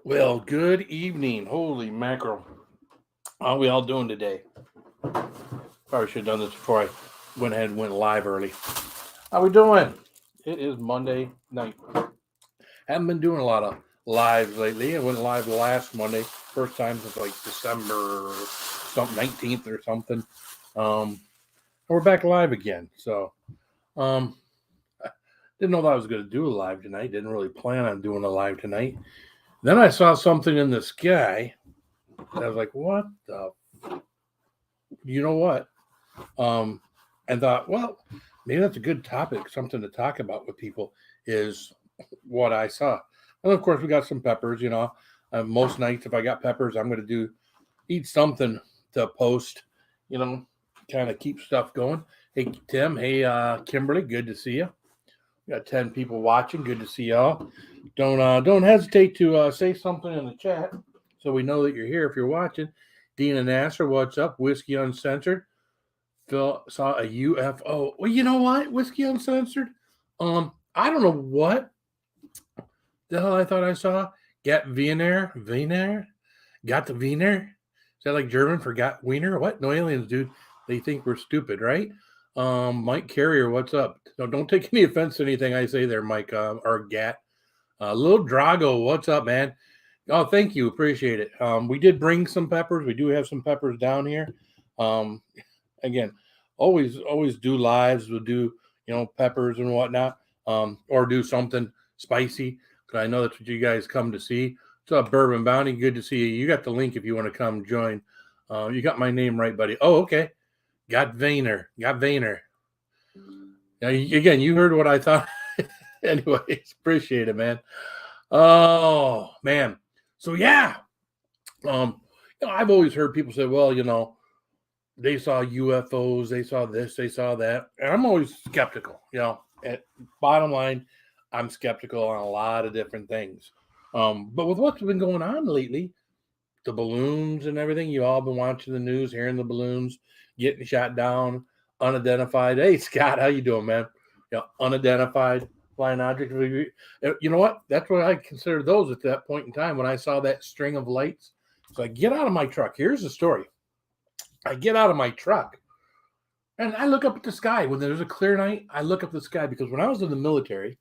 Well, good evening. Holy mackerel. How are we all doing today? Probably should have done this before I went ahead and went live early. How we doing? It is Monday night. Haven't been doing a lot of lives lately. I went live last Monday. First time since like December something 19th or something. We're back live again. So um didn't know that I was gonna do a live tonight. Didn't really plan on doing a live tonight. Then I saw something in the sky. I was like, what the you know what? um, and thought, well, maybe that's a good topic, something to talk about with people. Is what I saw, and of course we got some peppers. Most nights if I got peppers, I'm going to do eat something to post. You know, kind of keep stuff going. Hey Tim, hey Kimberly, good to see you. We got 10 people watching. Good to see y'all. Don't hesitate to say something in the chat so we know that you're here if you're watching. Dina Nasser, what's up? Whiskey Uncensored. Phil saw a UFO. Well, you know what? Whiskey Uncensored. I don't know what the hell I thought I saw. Got Wiener. Wiener? Got the Wiener? Is that like German for got Wiener? What? No aliens, dude. They think we're stupid, right? Mike Carrier, what's up? No, don't take any offense to anything I say there, Mike, or Gat. Little Drago, what's up, man? Oh, thank you. Appreciate it. We did bring some peppers. We do have some peppers down here. Um, Again, always do lives. We'll do peppers and whatnot, or do something spicy because I know that's what you guys come to see. What's up, Bourbon Bounty? Good to see you. You got the link if you want to come join. You got my name right, buddy. Oh, okay. Got Vayner. Got Vayner. Now, again, you heard what I thought. Anyways, appreciate it, man. Oh man. So yeah. I've always heard people say, well, they saw UFOs, they saw this, they saw that. And I'm always skeptical, At bottom line, I'm skeptical on a lot of different things. But with what's been going on lately, the balloons and everything, you all been watching the news, hearing the balloons getting shot down, unidentified. Hey Scott, how you doing, man? Unidentified flying objects. You know what? That's what I consider those at that point in time when I saw that string of lights. So I get out of my truck. Here's the story. I get out of my truck and I look up at the sky. When there's a clear night, I look up at the sky because when I was in the military,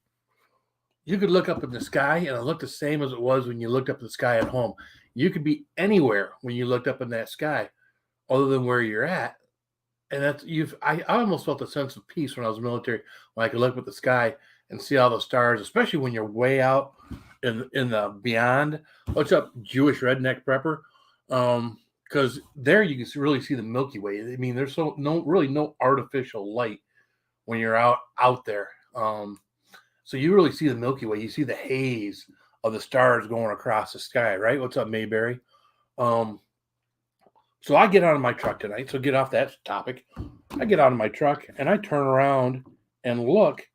you could look up in the sky and it looked the same as it was when you looked up at the sky at home. You could be anywhere when you looked up in that sky other than where you're at. And I almost felt a sense of peace when I was in the military when I could look up at the sky and see all the stars, especially when you're way out in the beyond. What's up, Jewish redneck prepper? Because there you can really see the Milky Way. I mean, there's no artificial light when you're out there. So you really see the Milky Way. You see the haze of the stars going across the sky, right? What's up, Mayberry? Um, so I get out of my truck tonight. So get off that topic. I get out of my truck and I turn around and look,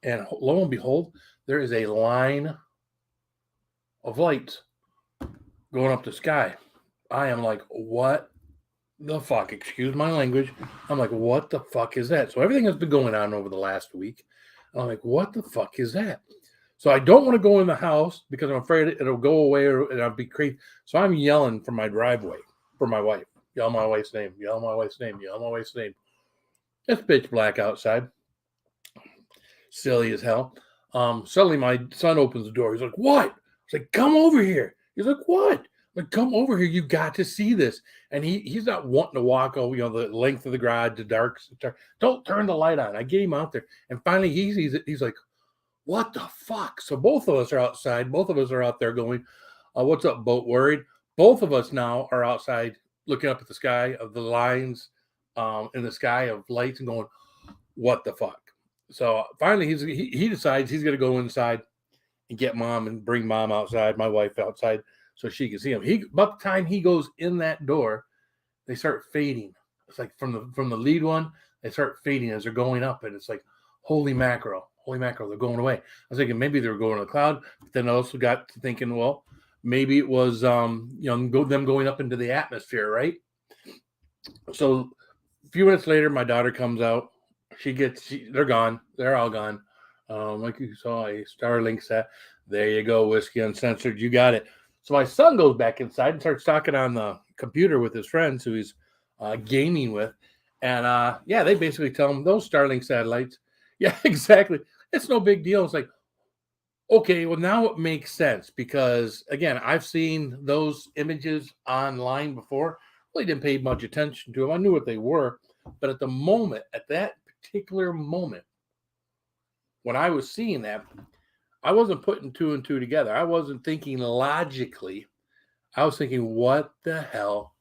and lo and behold, there is a line of lights going up the sky. I am like, what the fuck? Excuse my language. I'm like, what the fuck is that? So everything has been going on over the last week. I'm like, what the fuck is that? So I don't want to go in the house because I'm afraid it'll go away and I'll be crazy. So I'm yelling from my driveway for my wife. Yell my wife's name. Yell my wife's name. Yell my wife's name. It's pitch black outside. Silly as hell. Suddenly my son opens the door. He's like, what? He's like, come over here. He's like, what? I'm like, come over here. You got to see this. And he's not wanting to walk over, the length of the garage, the dark. Don't turn the light on. I get him out there. And finally he sees it. He's like, what the fuck? So both of us are outside. Both of us are out there going, what's up, boat worried? Both of us now are outside looking up at the sky of the lines in the sky of lights and going, what the fuck? So finally he decides he's going to go inside and get mom and bring mom outside, my wife outside, so she can see him. About the time he goes in that door, they start fading. It's like from the lead one, they start fading as they're going up, and it's like, holy mackerel, they're going away. I was thinking maybe they were going to the cloud, but then I also got to thinking, well, maybe it was them going up into the atmosphere, right? So a few minutes later, my daughter comes out. They're gone. They're all gone. Like you saw a Starlink set. There you go, Whiskey Uncensored. You got it. So my son goes back inside and starts talking on the computer with his friends who he's gaming with. And yeah, they basically tell him those Starlink satellites. Yeah, exactly. It's no big deal. It's like, okay, well, now it makes sense because, again, I've seen those images online before. Really didn't pay much attention to them. I knew what they were. But at the moment, at that particular moment, when I was seeing that, I wasn't putting two and two together. I wasn't thinking logically. I was thinking, what the hell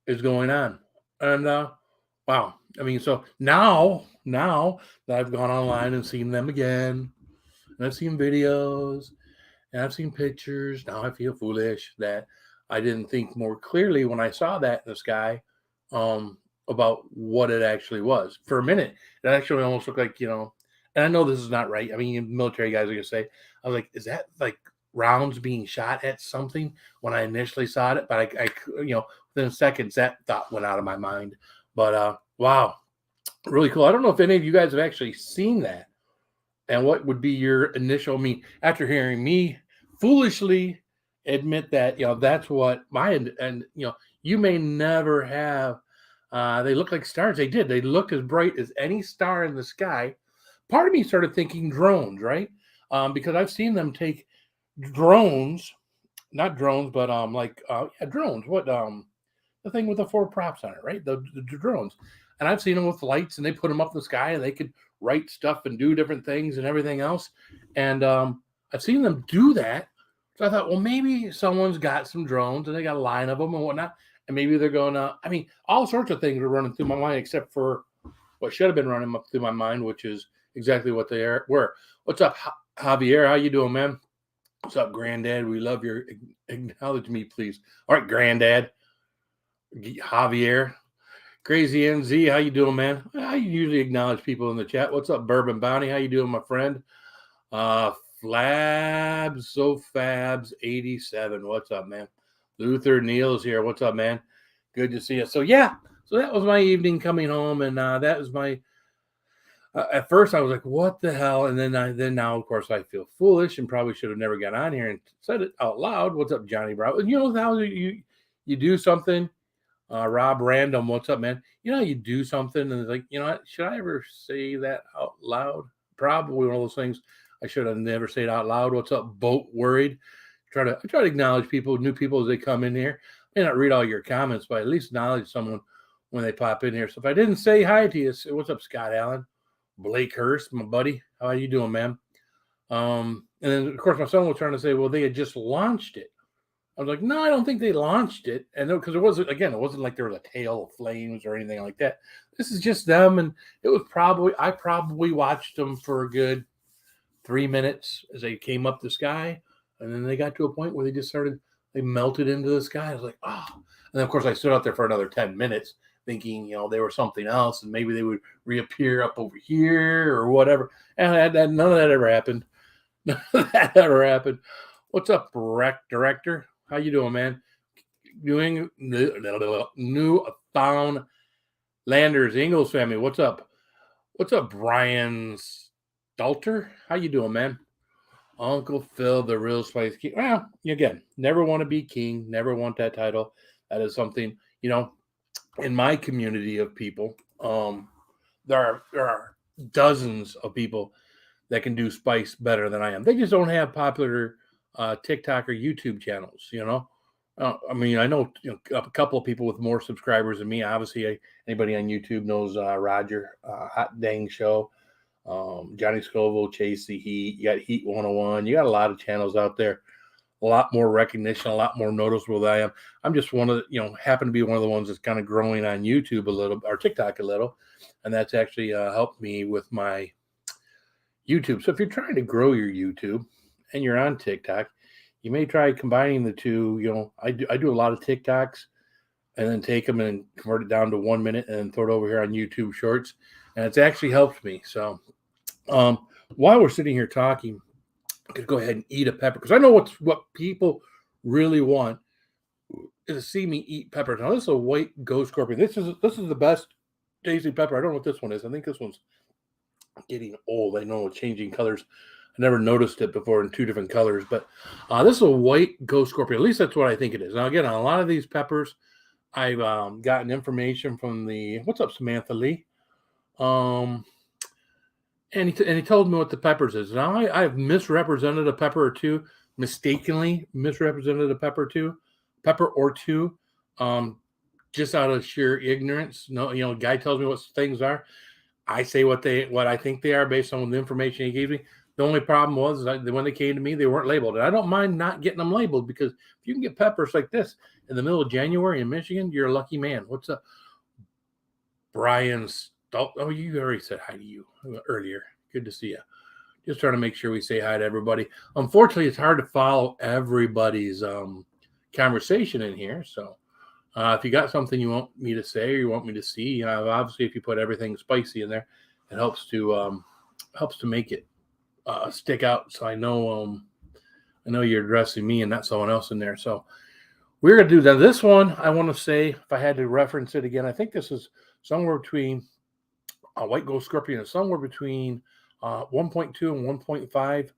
is going on? And wow. I mean, so now that I've gone online and seen them again, and I've seen videos, and I've seen pictures, now I feel foolish that I didn't think more clearly when I saw that in the sky about what it actually was. For a minute, it actually almost looked like, and I know this is not right. I mean, military guys are going to say, I was like, is that like rounds being shot at something when I initially saw it? But I within seconds, that thought went out of my mind. But wow, really cool. I don't know if any of you guys have actually seen that. And what would be your initial, I mean, after hearing me foolishly admit that, that's what and you may never have, they look like stars. They did. They look as bright as any star in the sky. Part of me started thinking drones, right? Because I've seen them take drones, not drones, but drones. What the thing with the four props on it, right? The drones. And I've seen them with lights, and they put them up in the sky, and they could write stuff and do different things and everything else. And I've seen them do that. So I thought, well, maybe someone's got some drones, and they got a line of them and whatnot, and maybe they're going to. I mean, all sorts of things are running through my mind, except for what should have been running up through my mind, which is exactly what they were. What's up, Javier? How you doing, man? What's up, Granddad? We love your acknowledge me, please. All right, Granddad. Javier. Crazy NZ, how you doing, man? I usually acknowledge people in the chat. What's up, Bourbon Bounty? How you doing, my friend? Flabs, so Fabs 87. What's up, man? Luther Neal's here. What's up, man? Good to see you. So yeah, so that was my evening coming home, and that was my. At first, I was like, "What the hell?" And then now, of course, I feel foolish and probably should have never got on here and said it out loud. What's up, Johnny Brown? You know how you do something. Rob Random, what's up, man? You know, you do something and it's like, should I ever say that out loud? Probably one of those things I should have never said out loud. What's up, Boat Worried? I try to acknowledge people, new people as they come in here. I may not read all your comments, but at least acknowledge someone when they pop in here. So if I didn't say hi to you, what's up, Scott Allen? Blake Hurst, my buddy. How are you doing, man? And then, of course, my son was trying to say, well, they had just launched it. I was like, no, I don't think they launched it. And because it wasn't like there was a tail of flames or anything like that. This is just them. And I probably watched them for a good 3 minutes as they came up the sky. And then they got to a point where they melted into the sky. I was like, oh. And then, of course, I stood out there for another 10 minutes thinking, they were something else. And maybe they would reappear up over here or whatever. And none of that ever happened. None of that ever happened. What's up, Director? How you doing, man? Doing Newfoundlanders, Ingalls family. What's up? What's up, Brian Stalter? How you doing, man? Uncle Phil, the real Spice King. Well, again, never want to be king. Never want that title. That is something, in my community of people, there are dozens of people that can do spice better than I am. They just don't have popular TikTok or YouTube channels, I mean, I know, a couple of people with more subscribers than me. Obviously, anybody on YouTube knows Roger, Hot Dang Show, Johnny Scoville, Chase the Heat. You got Heat 101. You got a lot of channels out there. A lot more recognition, a lot more noticeable than I am. I'm just one of the, happen to be one of the ones that's kind of growing on YouTube a little, or TikTok a little, and that's actually helped me with my YouTube. So if you're trying to grow your YouTube and you're on TikTok, you may try combining the two. I do a lot of TikToks and then take them and convert it down to 1 minute and then throw it over here on YouTube Shorts. And it's actually helped me. So while we're sitting here talking, I'm going to go ahead and eat a pepper because I know what people really want is to see me eat peppers. Now, this is a white ghost scorpion. This is the best tasting pepper. I don't know what this one is. I think this one's getting old. I know it's changing colors. I never noticed it before in two different colors, but this is a white ghost scorpion. At least that's what I think it is. Now, again, on a lot of these peppers, I've gotten information from what's up, Samantha Lee? And he told me what the peppers is. Now, I've misrepresented a pepper or two, mistakenly misrepresented a pepper or two, just out of sheer ignorance. No, guy tells me what things are. I say what I think they are based on the information he gave me. The only problem was that when they came to me, they weren't labeled. And I don't mind not getting them labeled, because if you can get peppers like this in the middle of January in Michigan, you're a lucky man. What's up, Brian? Oh, you already said hi to you earlier. Good to see you. Just trying to make sure we say hi to everybody. Unfortunately, it's hard to follow everybody's conversation in here. So if you got something you want me to say or you want me to see, obviously if you put everything spicy in there, it helps to make it stick out. So I know you're addressing me and not someone else in there. So we're going to do that. This one, I want to say, if I had to reference it again, I think this is somewhere between a white ghost scorpion is somewhere between 1.2 and 1.5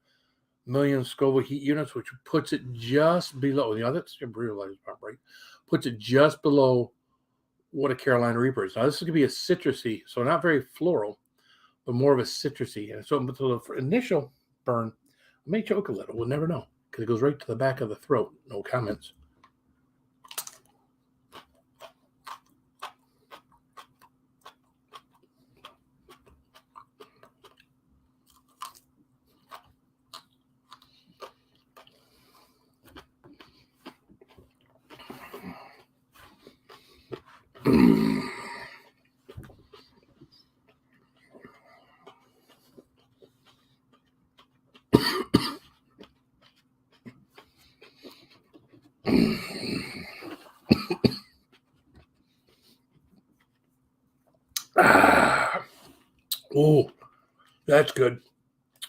million Scoville heat units, which puts it just below, that's your brutalized part, right? Puts it just below what a Carolina Reaper is. Now, this is going to be a citrusy, so not very floral, but more of a citrusy. And so the initial burn may choke a little. We'll never know, because it goes right to the back of the throat. No comments. Oh, that's good.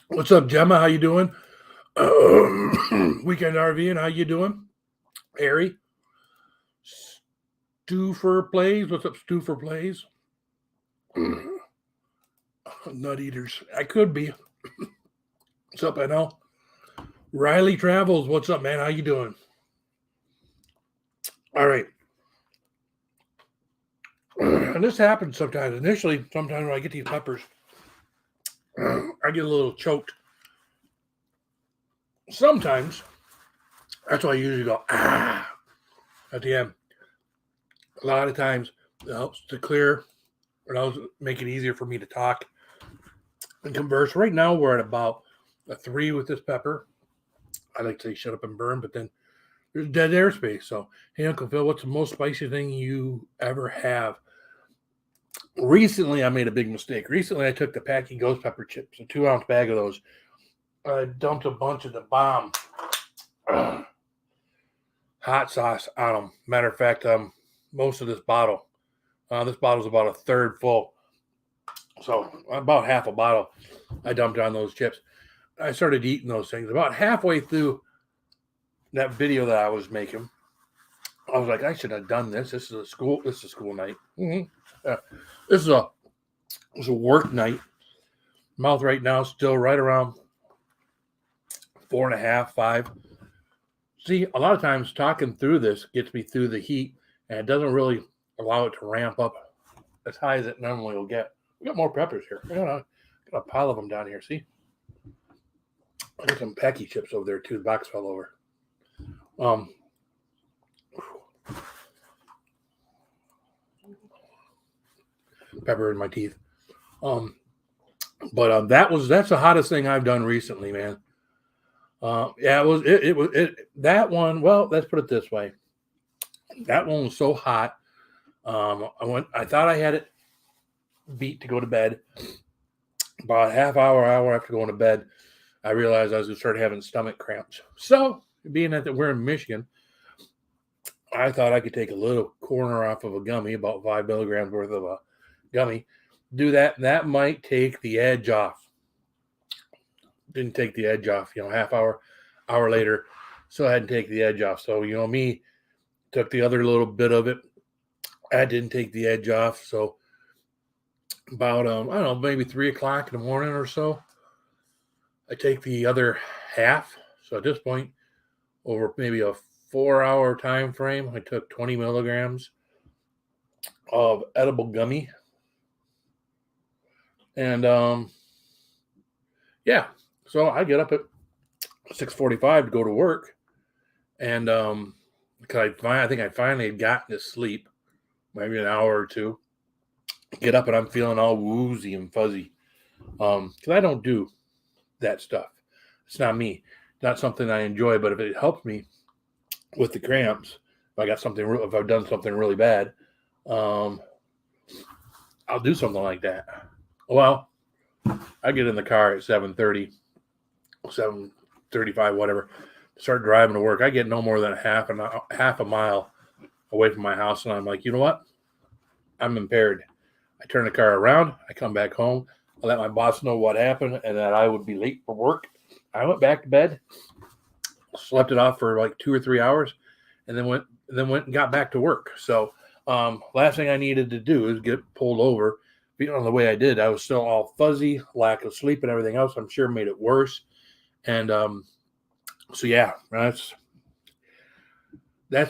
What's up, Gemma? How you doing? Weekend RV, how you doing? Harry? Stu for Plays. What's up, Stu for Plays? Nut eaters. I could be. What's up, I know? Riley Travels. What's up, man? How you doing? All right. And this happens sometimes. Sometimes when I get these peppers, I get a little choked. Sometimes, that's why I usually go, at the end. A lot of times, it helps to clear, it helps make it easier for me to talk and converse. Right now, we're at about a 3 with this pepper. I like to say shut up and burn, but then there's dead airspace. So, hey, Uncle Phil, what's the most spicy thing you ever have? Recently, I made a big mistake. Recently, I took the Packy Ghost Pepper chips, a 2-ounce bag of those. I dumped a bunch of the bomb hot sauce on them. Matter of fact, most of this bottle. This bottle is about a third full. So about half a bottle I dumped on those chips. I started eating those things. About halfway through that video that I was making, I was like, I should have done this. This is a school night. This is a work night. Mouth right now still right around 4.5, 5. See, a lot of times talking through this gets me through the heat, and it doesn't really allow it to ramp up as high as it normally will get. We got more peppers here. Got a pile of them down here. See, I got some Packy chips over there too. The box fell over. Pepper in my teeth. But that's the hottest thing I've done recently, man. Yeah, it was that one. Well, let's put it this way. That one was so hot. I thought I had it beat to go to bed. About a half hour after going to bed, I realized I was going to start having stomach cramps. So, being that we're in Michigan, I thought I could take a little corner off of a gummy, about 5 milligrams worth of a gummy. Do that. That might take the edge off. Didn't take the edge off, half hour later. So I had to take the edge off. So, me took the other little bit of it. I didn't take the edge off. So about, I don't know, maybe 3 o'clock in the morning or so, I take the other half. So at this point, over maybe a 4-hour time frame, I took 20 milligrams of edible gummy. And yeah, so I get up at 6:45 to go to work, and because I think I finally had gotten to sleep, maybe an hour or two. Get up and I'm feeling all woozy and fuzzy, because I don't do that stuff. It's not me. Not something I enjoy. But if it helps me with the cramps, if I've done something really bad, I'll do something like that. Well, I get in the car at 7:30, 7:35, whatever. Start driving to work. I get no more than half a mile away from my house, and I'm like, you know what? I'm impaired. I turn the car around. I come back home. I let my boss know what happened and that I would be late for work. I went back to bed, slept it off for like 2 or 3 hours, and then went and got back to work. So last thing I needed to do is get pulled over. On the way I did, I was still all fuzzy, lack of sleep, and everything else. I'm sure made it worse. And so yeah, that's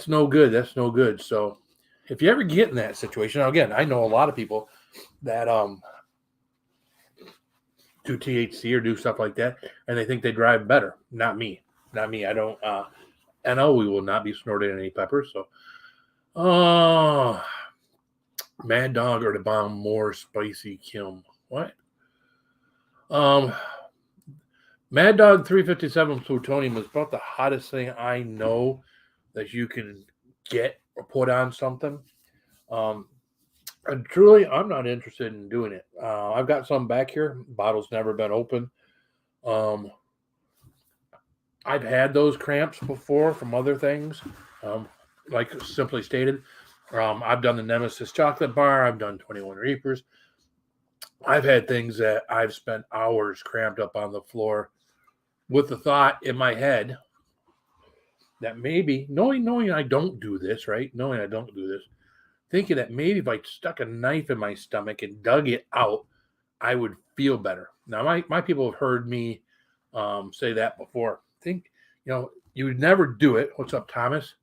no good. That's no good. So if you ever get in that situation, now again, I know a lot of people that do THC or do stuff like that, and they think they drive better. Not me. Not me. I don't. I know we will not be snorting any peppers. So, Mad Dog or the Bomb more spicy Kim. What? Mad Dog 357 plutonium is about the hottest thing I know that you can get or put on something. And truly, I'm not interested in doing it. I've got some back here. Bottle's never been open. I've had those cramps before from other things. Like simply stated, I've done the Nemesis chocolate bar. I've done 21 Reapers. I've had things that I've spent hours cramped up on the floor with the thought in my head that maybe, knowing I don't do this, right? Knowing I don't do this, thinking that maybe if I stuck a knife in my stomach and dug it out, I would feel better. Now, my people have heard me say that before. Think, you would never do it. What's up, Thomas?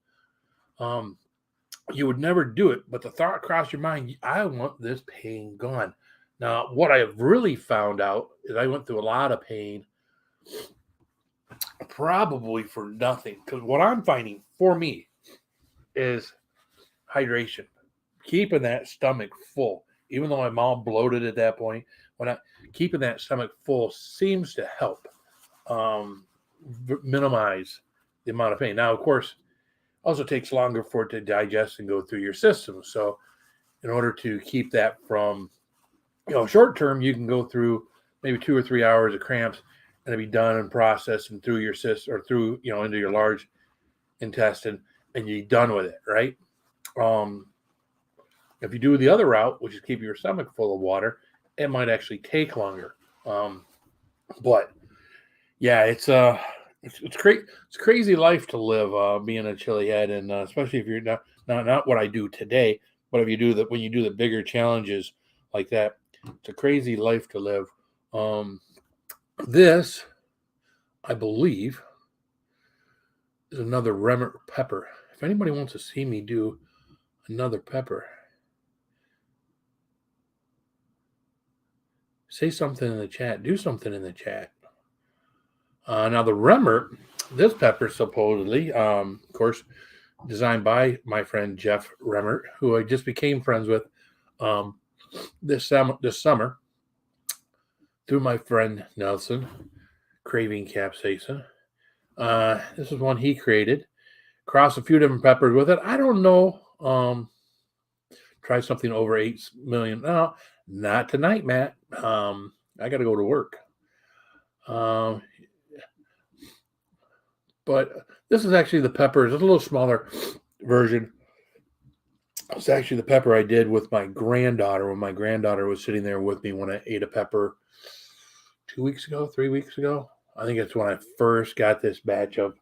You would never do it, but the thought crossed your mind, I want this pain gone. Now, what I have really found out is I went through a lot of pain probably for nothing. Because what I'm finding for me is hydration. Keeping that stomach full, even though I'm all bloated at that point, keeping that stomach full seems to help minimize the amount of pain. Now, of course, also takes longer for it to digest and go through your system. So in order to keep that from, short term, you can go through maybe 2 or 3 hours of cramps and it'll be done and processed and through your system or through, into your large intestine and you're done with it, right? If you do the other route, which is keep your stomach full of water, it might actually take longer. But yeah, it's crazy life to live, being a chili head, and especially if you're not what I do today, but if you do when you do the bigger challenges like that, it's a crazy life to live. This, I believe, is another Remmert pepper. If anybody wants to see me do another pepper, say something in the chat. Do something in the chat. Now the Remmert, this pepper supposedly, of course, designed by my friend Jeff Remmert, who I just became friends with this summer through my friend Nelson, Craving Capsaicin. This is one he created. Crossed a few different peppers with it. I don't know. Try something over 8 million. No, not tonight, Matt. I got to go to work. But this is actually the pepper. It's a little smaller version. It's actually the pepper I did with my granddaughter when my granddaughter was sitting there with me when I ate a pepper 3 weeks ago. I think it's when I first got this batch of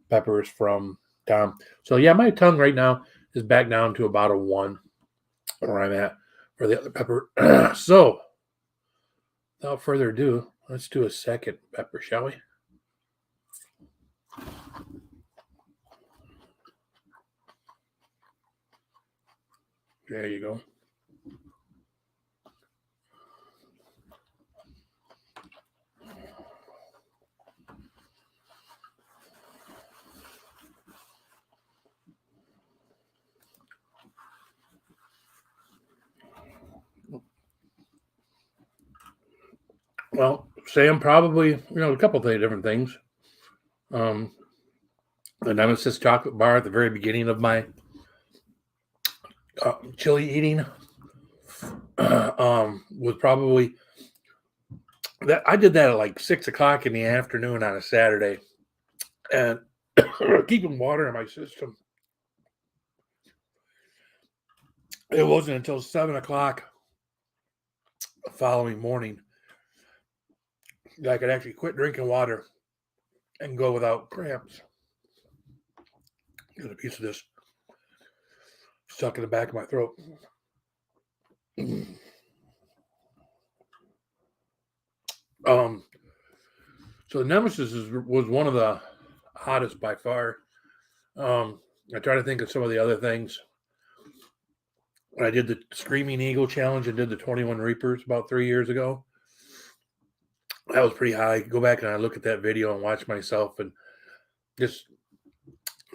peppers from Tom. So yeah, my tongue right now is back down to about a 1 where I'm at for the other pepper. So without further ado, Let's do a second pepper, shall we? There you go. Well, Sam, probably, a couple of different things. The Nemesis chocolate bar at the very beginning of my chili eating was probably that. I did that at like 6:00 in the afternoon on a Saturday, and keeping water in my system. It wasn't until 7:00 the following morning that I could actually quit drinking water and go without cramps. Get a piece of this stuck in the back of my throat. So the Nemesis was one of the hottest by far. I try to think of some of the other things. When I did the Screaming Eagle Challenge and did the 21 Reapers about 3 years ago, that was pretty high. Go back and I look at that video and watch myself, and just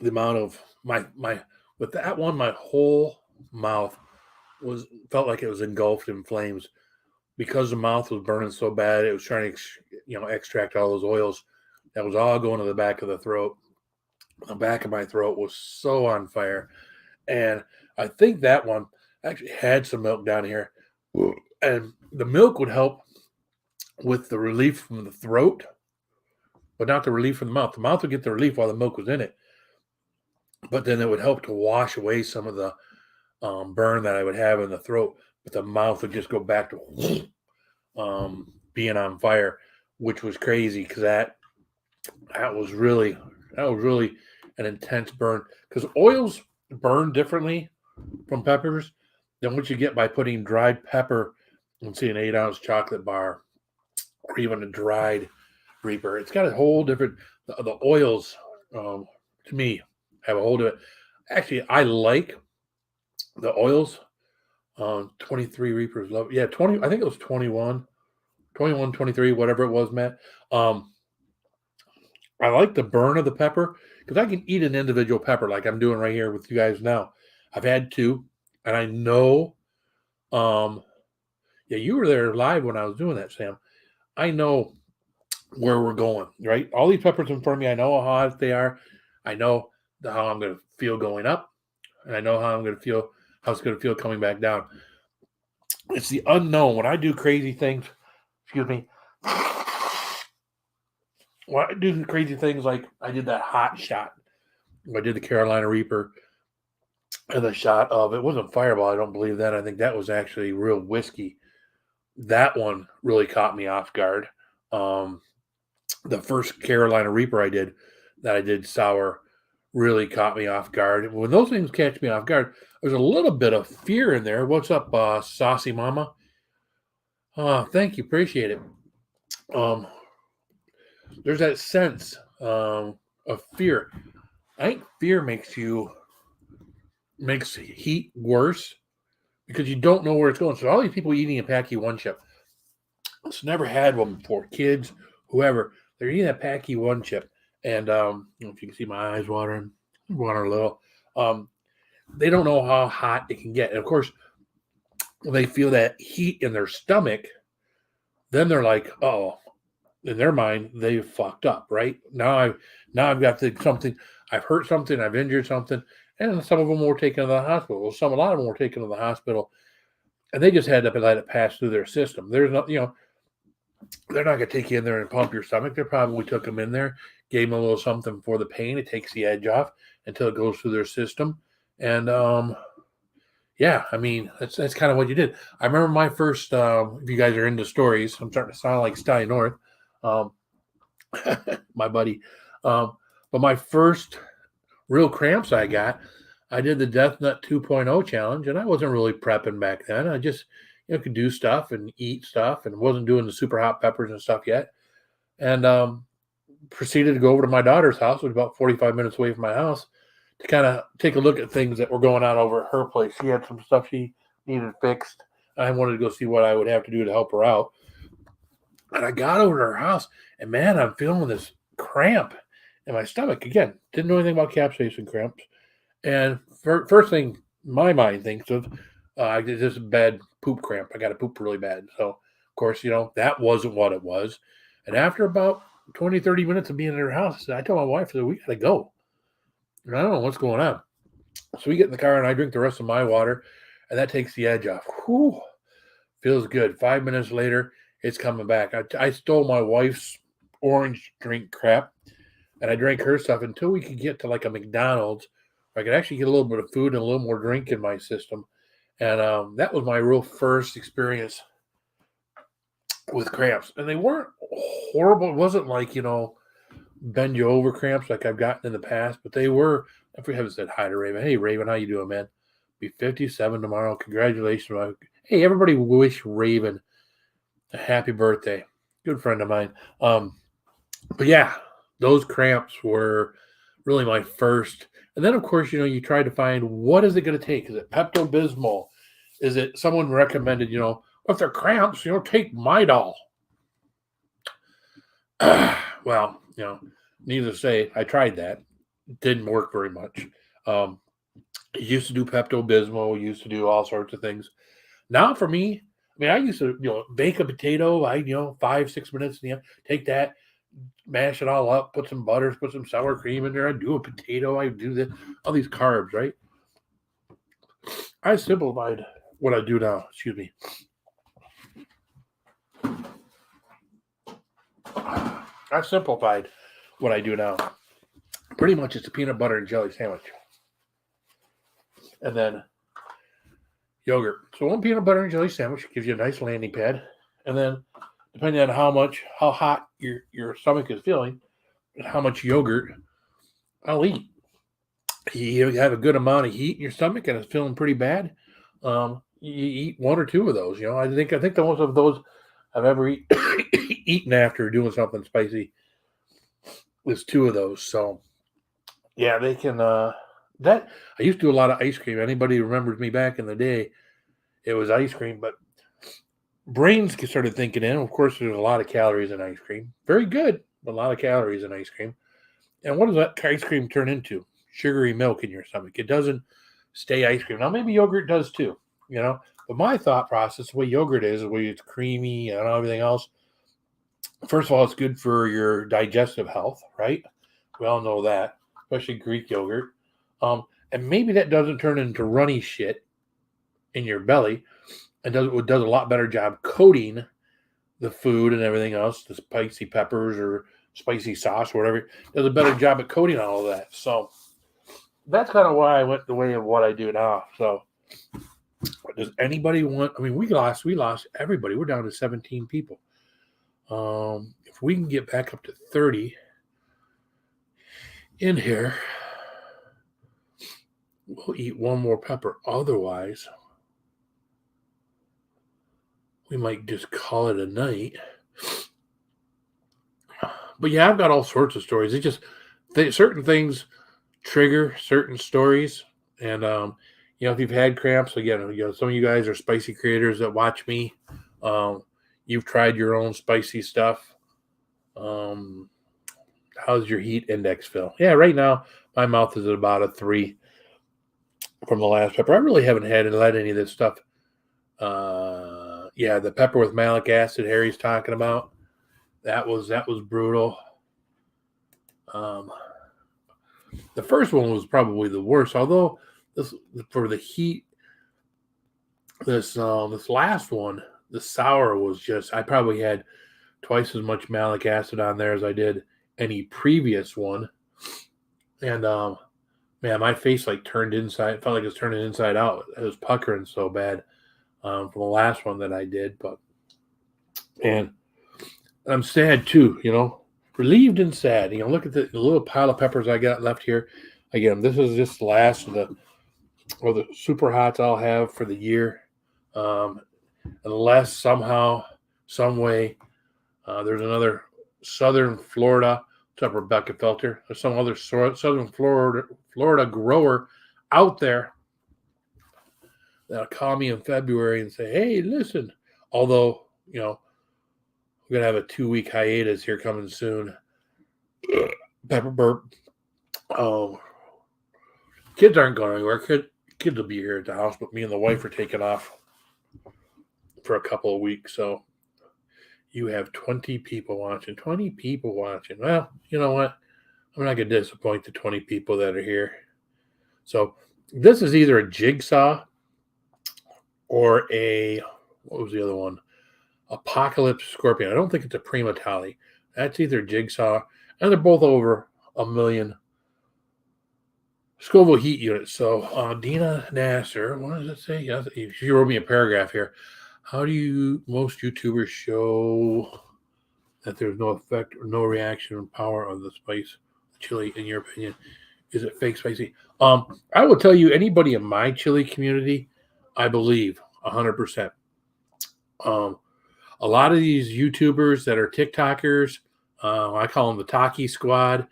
the amount of my with that one, my whole mouth felt like it was engulfed in flames because the mouth was burning so bad. It was trying to extract all those oils. That was all going to the back of the throat. The back of my throat was so on fire, and I think that one actually had some milk down here, and the milk would help with the relief from the throat, but not the relief from the mouth. The mouth would get the relief while the milk was in it, but then it would help to wash away some of the burn that I would have in the throat. But the mouth would just go back to being on fire, which was crazy because that was really an intense burn. Because oils burn differently from peppers than what you get by putting dried pepper in, say, an 8-ounce chocolate bar or even a dried Reaper. It's got a whole different. The oils, to me, have a whole different. Actually, I like the oils. 23 Reapers love. Yeah, 20. I think it was 21, 23, whatever it was, Matt. I like the burn of the pepper because I can eat an individual pepper like I'm doing right here with you guys now. I've had two, and I know. Yeah, you were there live when I was doing that, Sam. I know where we're going, right? All these peppers in front of me, I know how hot they are. I know how I'm going to feel going up, and I know how I'm going to feel, how it's going to feel coming back down. It's the unknown. When I do crazy things, excuse me, when I do crazy things like I did that hot shot, I did the Carolina Reaper, and the shot of, it wasn't Fireball, I don't believe that. I think that was actually real whiskey. That one really caught me off guard. The first Carolina Reaper I did sour, really caught me off guard. When those things catch me off guard, there's a little bit of fear in there. What's up, Saucy Mama? Thank you, appreciate it. There's that sense of fear. I think fear makes heat worse because you don't know where it's going. So all these people eating a Packy One Chip, it's never had one before. Kids, whoever, they're eating a Packy One Chip, and if you can see my eyes watering a little, they don't know how hot it can get. And of course, they feel that heat in their stomach. Then they're like, oh, in their mind, they fucked up, right? Now I've got something. I've hurt something. I've injured something. And some of them were taken to the hospital. A lot of them were taken to the hospital, and they just had to let it pass through their system. There's no, they're not going to take you in there and pump your stomach. They probably took them in there, gave them a little something for the pain. It takes the edge off until it goes through their system. And yeah, I mean, that's kind of what you did. I remember my first, if you guys are into stories, I'm starting to sound like Sty North, my buddy. But my first real cramps I did the Death Nut 2.0 challenge, and I wasn't really prepping back then. I just, could do stuff and eat stuff, and wasn't doing the super hot peppers and stuff yet. And proceeded to go over to my daughter's house, which was about 45 minutes away from my house, to kind of take a look at things that were going on over at her place. She had some stuff she needed fixed. I wanted to go see what I would have to do to help her out. And I got over to her house, and man, I'm feeling this cramp in my stomach. Again, didn't know anything about capsaicin cramps. And first thing my mind thinks of, I did this bad poop cramp. I got to poop really bad. So, of course, that wasn't what it was. And after about 20, 30 minutes of being in her house, I told my wife, I said, we got to go. And I don't know what's going on. So we get in the car, and I drink the rest of my water, and that takes the edge off. Whew, feels good. 5 minutes later, it's coming back. I stole my wife's orange drink crap, and I drank her stuff until we could get to like a McDonald's where I could actually get a little bit of food and a little more drink in my system. And that was my real first experience with cramps. And they weren't horrible. It wasn't like, bend you over cramps like I've gotten in the past, but they were. I haven't said hi to Raven. Hey, Raven, how you doing, man? Be 57 tomorrow. Congratulations. Hey, everybody wish Raven a happy birthday. Good friend of mine. But yeah, those cramps were really my first. And then, of course, you try to find, what is it going to take? Is it Pepto-Bismol? Is it someone recommended, if they're cramps, take Midol. Well, needless to say, I tried that. It didn't work very much. Used to do Pepto-Bismol, used to do all sorts of things. Now for me, I used to, bake a potato. 5-6 minutes, take that, mash it all up, put some butters, put some sour cream in there. I do a potato. I do this, all these carbs, right? I simplified what I do now. Excuse me. I simplified what I do now. Pretty much it's a peanut butter and jelly sandwich. And then yogurt. So one peanut butter and jelly sandwich gives you a nice landing pad. And then depending on how hot your stomach is feeling, and how much yogurt I'll eat. You have a good amount of heat in your stomach and it's feeling pretty bad. You eat one or two of those. I think the most of those I've ever eaten after doing something spicy is two of those. So yeah, they can. That I used to do a lot of ice cream. Anybody remembers me back in the day? It was ice cream, but brains started thinking in. Of course, there's a lot of calories in ice cream. Very good, but a lot of calories in ice cream. And what does that ice cream turn into? Sugary milk in your stomach. It doesn't stay ice cream. Now, maybe yogurt does too, But my thought process, the way yogurt is, the way it's creamy and everything else, first of all, it's good for your digestive health, right? We all know that, especially Greek yogurt. And maybe that doesn't turn into runny shit in your belly. It does a lot better job coating the food and everything else, the spicy peppers or spicy sauce or whatever. It does a better job at coating all of that. So that's kind of why I went the way of what I do now. So does anybody want? We lost everybody. We're down to 17 people. If we can get back up to 30 in here, we'll eat one more pepper. Otherwise, we might just call it a night. But yeah, I've got all sorts of stories. It just certain things trigger certain stories. And if you've had cramps, again, some of you guys are spicy creators that watch me. You've tried your own spicy stuff. How's your heat index feel? Yeah, right now my mouth is at about a 3 from the last pepper. I really haven't had any of this stuff. The pepper with malic acid Harry's talking about. That was brutal. The first one was probably the worst, although this for the heat. This last one, the sour, was just, I probably had twice as much malic acid on there as I did any previous one. And man, my face turned inside. It felt like it was turning inside out. It was puckering so bad from the last one that I did. And I'm sad too, relieved and sad. Look at the little pile of peppers I got left here. Again, this is just the last of the super hots I'll have for the year. unless somehow, some way, there's another Southern Florida. What's up, Rebecca Felter? There's some other Southern Florida grower out there that'll call me in February and say, "Hey, listen." Although, we're gonna have a 2-week hiatus here coming soon. Pepper burp. Kids aren't going anywhere. Kids will be here at the house, but me and the wife are taking off for a couple of weeks. So you have 20 people watching. 20 people watching. Well, you know what? I'm not going to disappoint the 20 people that are here. So this is either a jigsaw or what was the other one? Apocalypse Scorpion. I don't think it's a Prima Tali. That's either jigsaw, and they're both over 1 million Scoville heat units. So Dina Nasser, what does it say? Yeah, she wrote me a paragraph here. How do most YouTubers show that there's no effect or no reaction or power of the spice chili, in your opinion? Is it fake spicy? I will tell you, anybody in my chili community, I believe 100%. A lot of these YouTubers that are TikTokers, I call them the Taki Squad,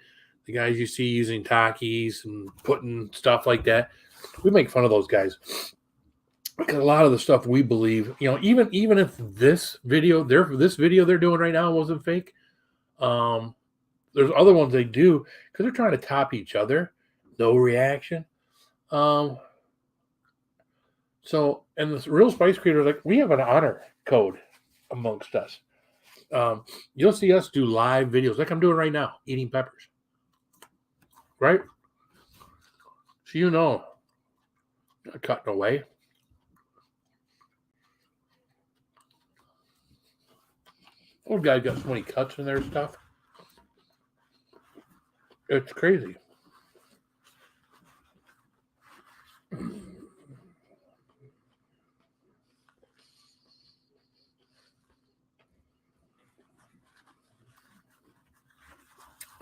the guys you see using Takis and putting stuff like that. We make fun of those guys because a lot of the stuff we believe, even if this video they're doing right now wasn't fake, there's other ones they do because they're trying to top each other. No reaction. So, and the real spice creators, like, we have an honor code amongst us. You'll see us do live videos like I'm doing right now, eating peppers. Right? So not cutting away. Old guy got so many cuts in their stuff. It's crazy.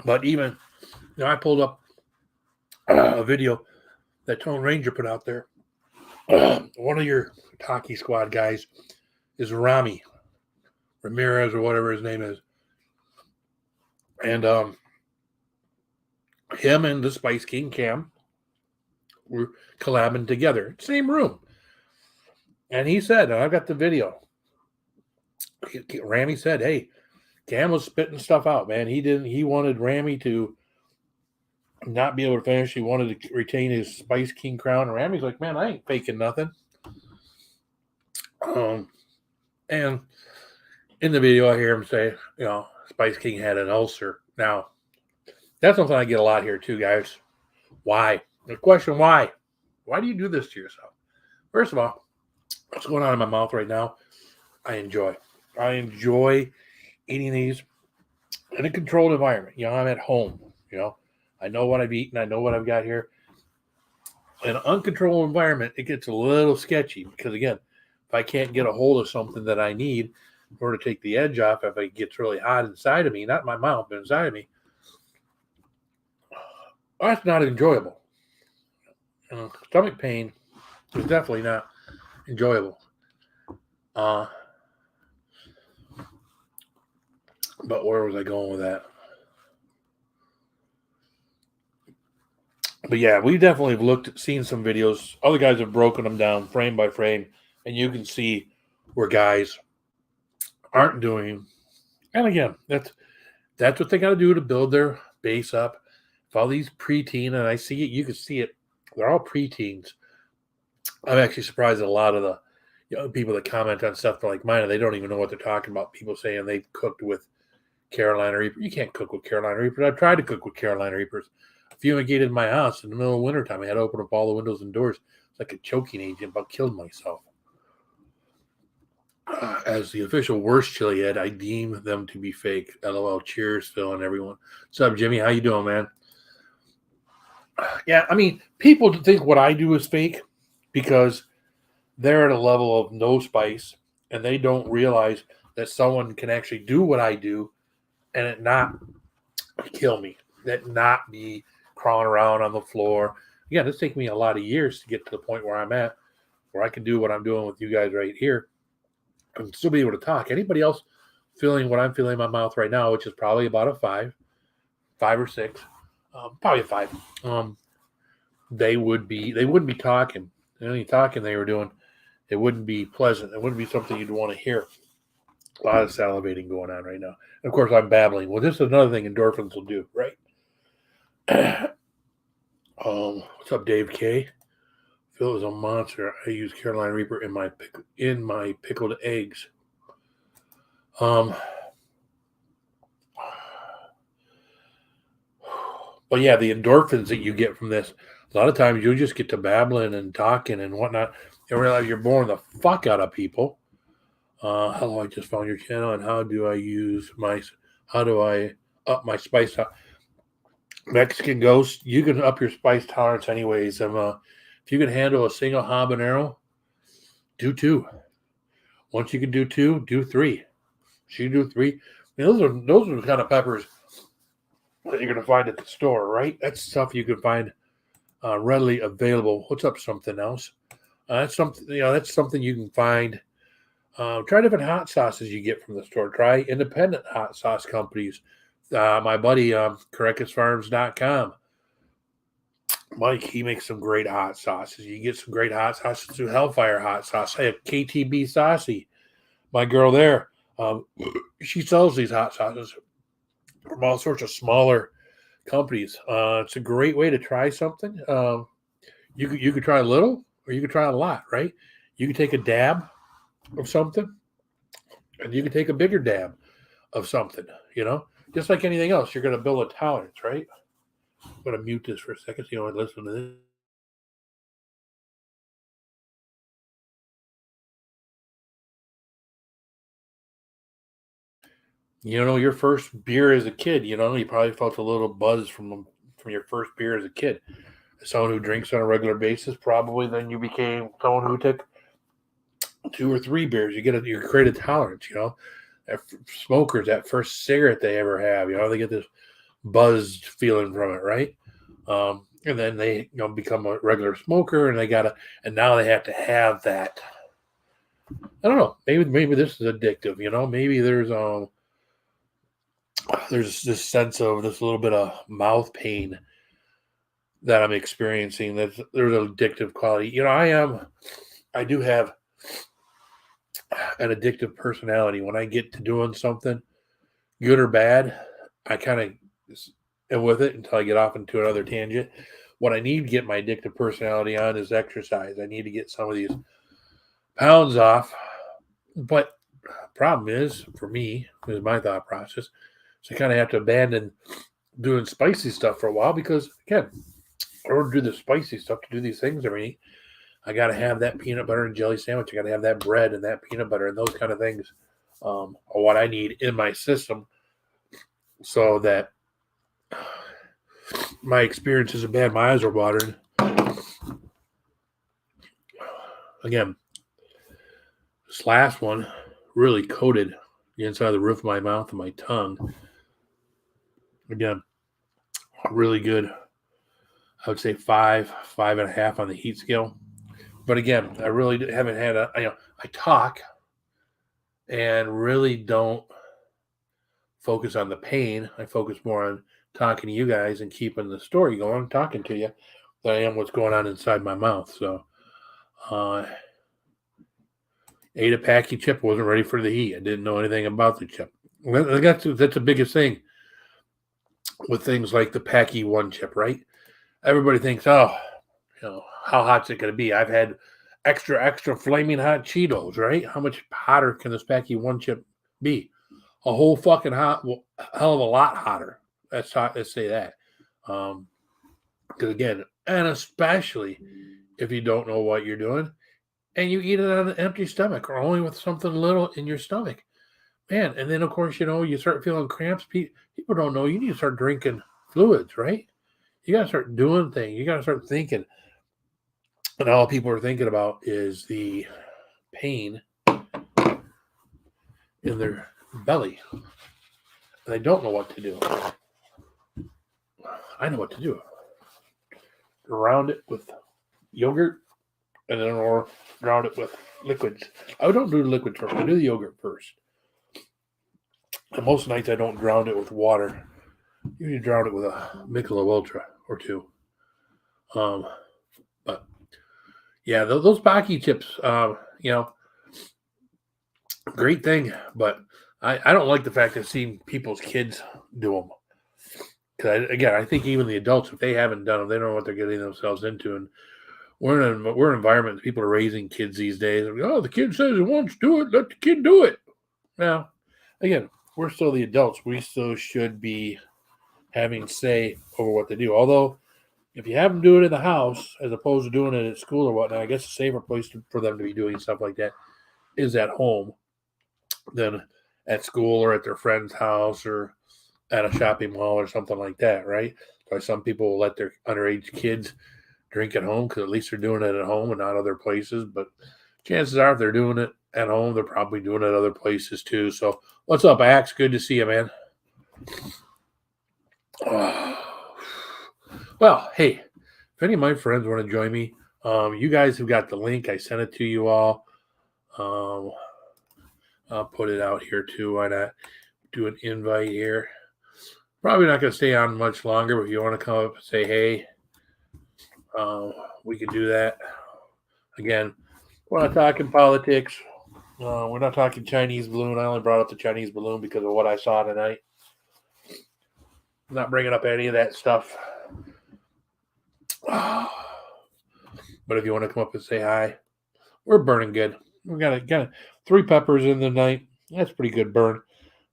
But even, I pulled up a video that Tone Ranger put out there. One of your Taki Squad guys is Rami Ramirez, or whatever his name is. And him and the Spice King Cam were collabing together. Same room. And he said, and I've got the video, Rami said, hey, Cam was spitting stuff out, man. He wanted Rami to not be able to finish. He wanted to retain his Spice King crown. And Rami's like, man, I ain't faking nothing. And in the video, I hear him say, Spice King had an ulcer. Now, that's something I get a lot here too, guys. Why? The question, why? Why do you do this to yourself? First of all, what's going on in my mouth right now, I enjoy eating these in a controlled environment. I'm at home. I know what I've eaten. I know what I've got here. In an uncontrolled environment, it gets a little sketchy because, again, if I can't get a hold of something that I need in order to take the edge off, if it gets really hot inside of me, not in my mouth, but inside of me, that's not enjoyable. Stomach pain is definitely not enjoyable. But where was I going with that? But yeah, we definitely have seen some videos. Other guys have broken them down frame by frame, and you can see where guys aren't doing. And again, that's what they got to do to build their base up. If all these preteen, and I see it, you can see it, they're all preteens. I'm actually surprised at a lot of the people that comment on stuff like mine, and they don't even know what they're talking about. People saying they cooked with Carolina Reaper. You can't cook with Carolina Reapers. I tried to cook with Carolina Reapers. Fumigated my house in the middle of wintertime. I had to open up all the windows and doors. It's like a choking agent, but killed myself. As the official worst chili head, I deem them to be fake. LOL. Cheers, Phil and everyone. What's up, Jimmy? How you doing, man? Yeah, I mean, people think what I do is fake because they're at a level of no spice and they don't realize that someone can actually do what I do and it not kill me, that not be crawling around on the floor. Again, it's taken me a lot of years to get to the point where I'm at, where I can do what I'm doing with you guys right here and still be able to talk. Anybody else feeling what I'm feeling in my mouth right now, which is probably about a 5 or 6, probably a 5. They wouldn't be talking. Any talking they were doing, it wouldn't be pleasant. It wouldn't be something you'd want to hear. A lot of salivating going on right now. And of course, I'm babbling. Well, this is another thing endorphins will do, right? What's up, Dave K? Phil is a monster. I use Carolina Reaper in my pickled eggs. But yeah, the endorphins that you get from this, a lot of times you just get to babbling and talking and whatnot, and realize you're boring the fuck out of people. Hello, I just found your channel, and how do I up my spice? Mexican Ghost, you can up your spice tolerance anyways. If you can handle a single habanero, do 2. Once you can do 2, do 3. You do 3. I mean, those are the kind of peppers that you're going to find at the store, right? That's stuff you can find readily available. What's up? Something else? That's something you can find. Try different hot sauces you get from the store. Try independent hot sauce companies. My buddy, CorrectusFarms.com. Mike, he makes some great hot sauces. You get some great hot sauces through Hellfire Hot Sauce. I have KTB Saucy. My girl there, she sells these hot sauces from all sorts of smaller companies. It's a great way to try something. You could try a little, or you could try a lot, right? You can take a dab of something, and you can take a bigger dab of something. Just like anything else, you're going to build a tolerance, right? I'm going to mute this for a second so you don't listen to this. Your first beer as a kid, you probably felt a little buzz from your first beer as a kid. Someone who drinks on a regular basis, probably then you became someone who took 2 or 3 beers. You create a tolerance, smokers, that first cigarette they ever have, they get this buzzed feeling from it, right? And then they become a regular smoker, and now they have to have that. I don't know. Maybe this is addictive. Maybe there's this sense of this little bit of mouth pain that I'm experiencing. There's an addictive quality. I do have an addictive personality. When I get to doing something, good or bad, I kind of am with it until I get off into another tangent. What I need to get my addictive personality on is exercise. I need to get some of these pounds off. But problem is, for me, is my thought process, so I kind of have to abandon doing spicy stuff for a while because, again, in order to do the spicy stuff, to do these things every week, I got to have that peanut butter and jelly sandwich. I got to have that bread and that peanut butter and those kind of things are what I need in my system so that my experience isn't bad. My eyes are watering. Again, this last one really coated the inside of the roof of my mouth and my tongue. Again, really good. I would say 5.5 on the heat scale. But again, I really haven't had I talk and really don't focus on the pain. I focus more on talking to you guys and keeping the story going, talking to you, than I am what's going on inside my mouth. So, ate a Packy chip, wasn't ready for the heat. I didn't know anything about the chip. That's the biggest thing with things like the Packy One chip, right? Everybody thinks, how hot's it going to be? I've had extra flaming hot Cheetos, right? How much hotter can this Packy One chip be? A whole fucking hell of a lot hotter. Let's say that. Because again, and especially if you don't know what you're doing and you eat it on an empty stomach or only with something little in your stomach, man. And then of course, you start feeling cramps. People don't know you need to start drinking fluids, right? You got to start doing things. You got to start thinking. And all people are thinking about is the pain in their belly. And they don't know what to do. I know what to do. Surround it with yogurt and then or drown it with liquids. I don't do the liquid first. I do the yogurt first. And most nights I don't drown it with water. You drown it with a Michelob Ultra or two. But yeah, those Pocky chips, great thing. But I don't like the fact of seeing people's kids do them. Because I think even the adults, if they haven't done them, they don't know what they're getting themselves into. And we're in an environment. People are raising kids these days. Oh, the kid says he wants to do it. Let the kid do it. Now, again, we're still the adults. We still should be having say over what they do. Although, if you have them do it in the house as opposed to doing it at school or whatnot, I guess a safer place for them to be doing stuff like that is at home than at school or at their friend's house or at a shopping mall or something like that, right? So some people will let their underage kids drink at home because at least they're doing it at home and not other places. But chances are, if they're doing it at home, they're probably doing it at other places too. So what's up, Axe? Good to see you, man. Well, hey, if any of my friends want to join me, you guys have got the link. I sent it to you all. I'll put it out here too. Why not do an invite here? Probably not going to stay on much longer, but if you want to come up and say, hey, we can do that. Again, we're not talking politics. We're not talking Chinese balloon. I only brought up the Chinese balloon because of what I saw tonight. I'm not bringing up any of that stuff. But if you want to come up and say hi, we're burning good. We got 3 peppers in the night. That's pretty good burn.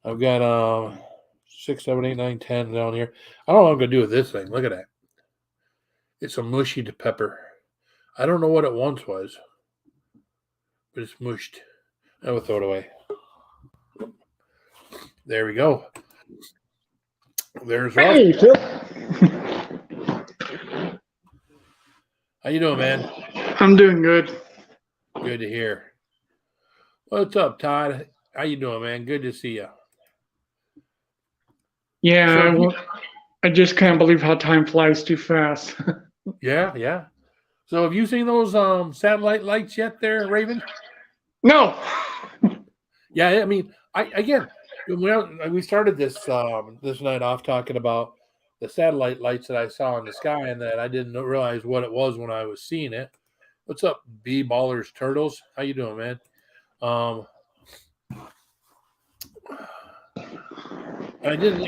I've got 6, 7, 8, 9, 10 down here. I don't know what I'm going to do with this thing. Look at that. It's a mushy pepper. I don't know what it once was, but it's mushed. I will throw it away. There we go. There's Ross. Hey, Phil. How you doing, man? I'm doing good. Good to hear. What's up, Todd? How you doing, man? Good to see you. Yeah, I just can't believe how time flies too fast. Yeah. So have you seen those satellite lights yet there, Raven? No. Yeah, I mean, we started this this night off talking about the satellite lights that I saw in the sky and that I didn't realize what it was when I was seeing it. What's up, B Ballers Turtles? How you doing, man? I didn't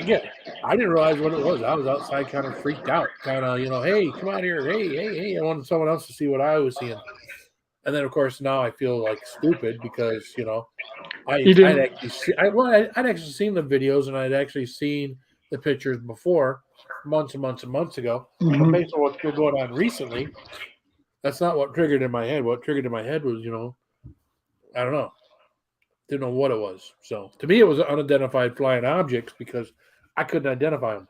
realize what it was. I was outside kind of freaked out, hey, come out here. Hey. I wanted someone else to see what I was seeing. And then, of course, now I feel like stupid because, I'd actually seen the videos and I'd actually seen the pictures before, months and months and months ago. Mm-hmm. But based on what's been going on recently, that's not what triggered in my head. What triggered in my head was, I don't know. Didn't know what it was. So to me, it was unidentified flying objects because I couldn't identify them.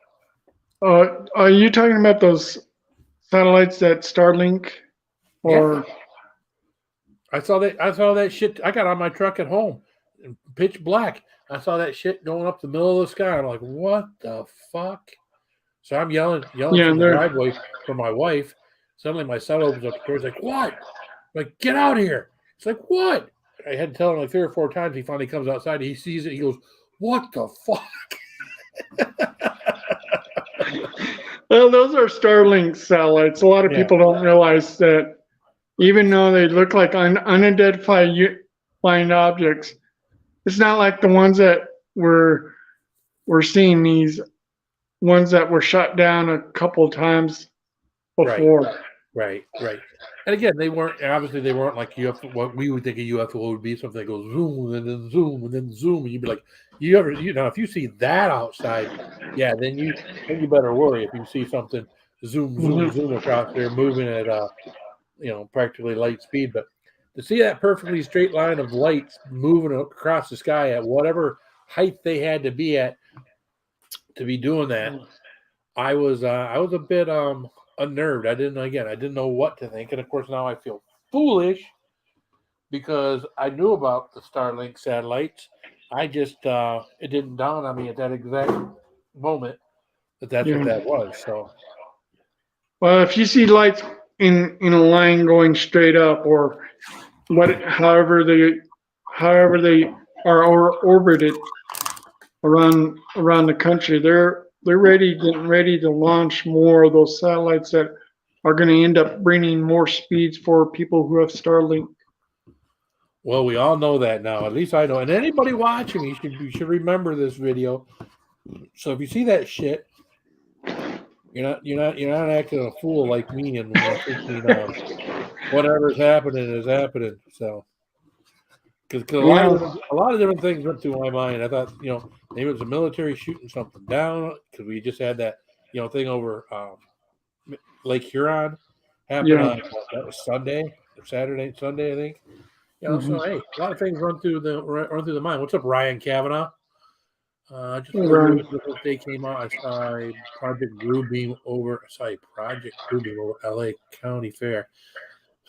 Are you talking about those satellites that Starlink or? Yeah. I saw that shit. I got on my truck at home in pitch black. I saw that shit going up the middle of the sky. I'm like, what the fuck? So I'm yelling from the driveway for my wife. Suddenly my son opens up the door. He's like, what? I'm like, get out of here. It's like, what? I had to tell him like 3 or 4 times. He finally comes outside. He sees it. He goes, what the fuck? Well, those are Starlink satellites. A lot of people don't realize that even though they look like unidentified flying objects, it's not like the ones that we're seeing, these ones that were shut down a couple of times before. Right. And again, they weren't like UFO. What we would think a UFO would be something that goes zoom and then zoom and then zoom, and you'd be like, if you see that outside, yeah, then you better worry if you see something zoom across there, moving at practically light speed. But to see that perfectly straight line of lights moving across the sky at whatever height they had to be at to be doing that, I was a bit unnerved. I didn't know what to think, and of course now I feel foolish because I knew about the Starlink satellites. I just it didn't dawn on me at that exact moment that that's what that was. So, well, if you see lights in a line going straight up, or however they are orbited around the country. They're getting ready to launch more of those satellites that are going to end up bringing more speeds for people who have Starlink. Well, we all know that now. At least I know. And anybody watching, you should remember this video. So if you see that shit, you're not acting a fool like me and thinking whatever's happening is happening. So because a lot of different things went through my mind. I thought maybe it was the military shooting something down because we just had that thing over Lake Huron happened on that was Sunday or Sunday, I think. So hey, a lot of things run through the mind. What's up, Ryan Kavanaugh? Just before they came out, I saw Project Bluebeam over LA County Fair.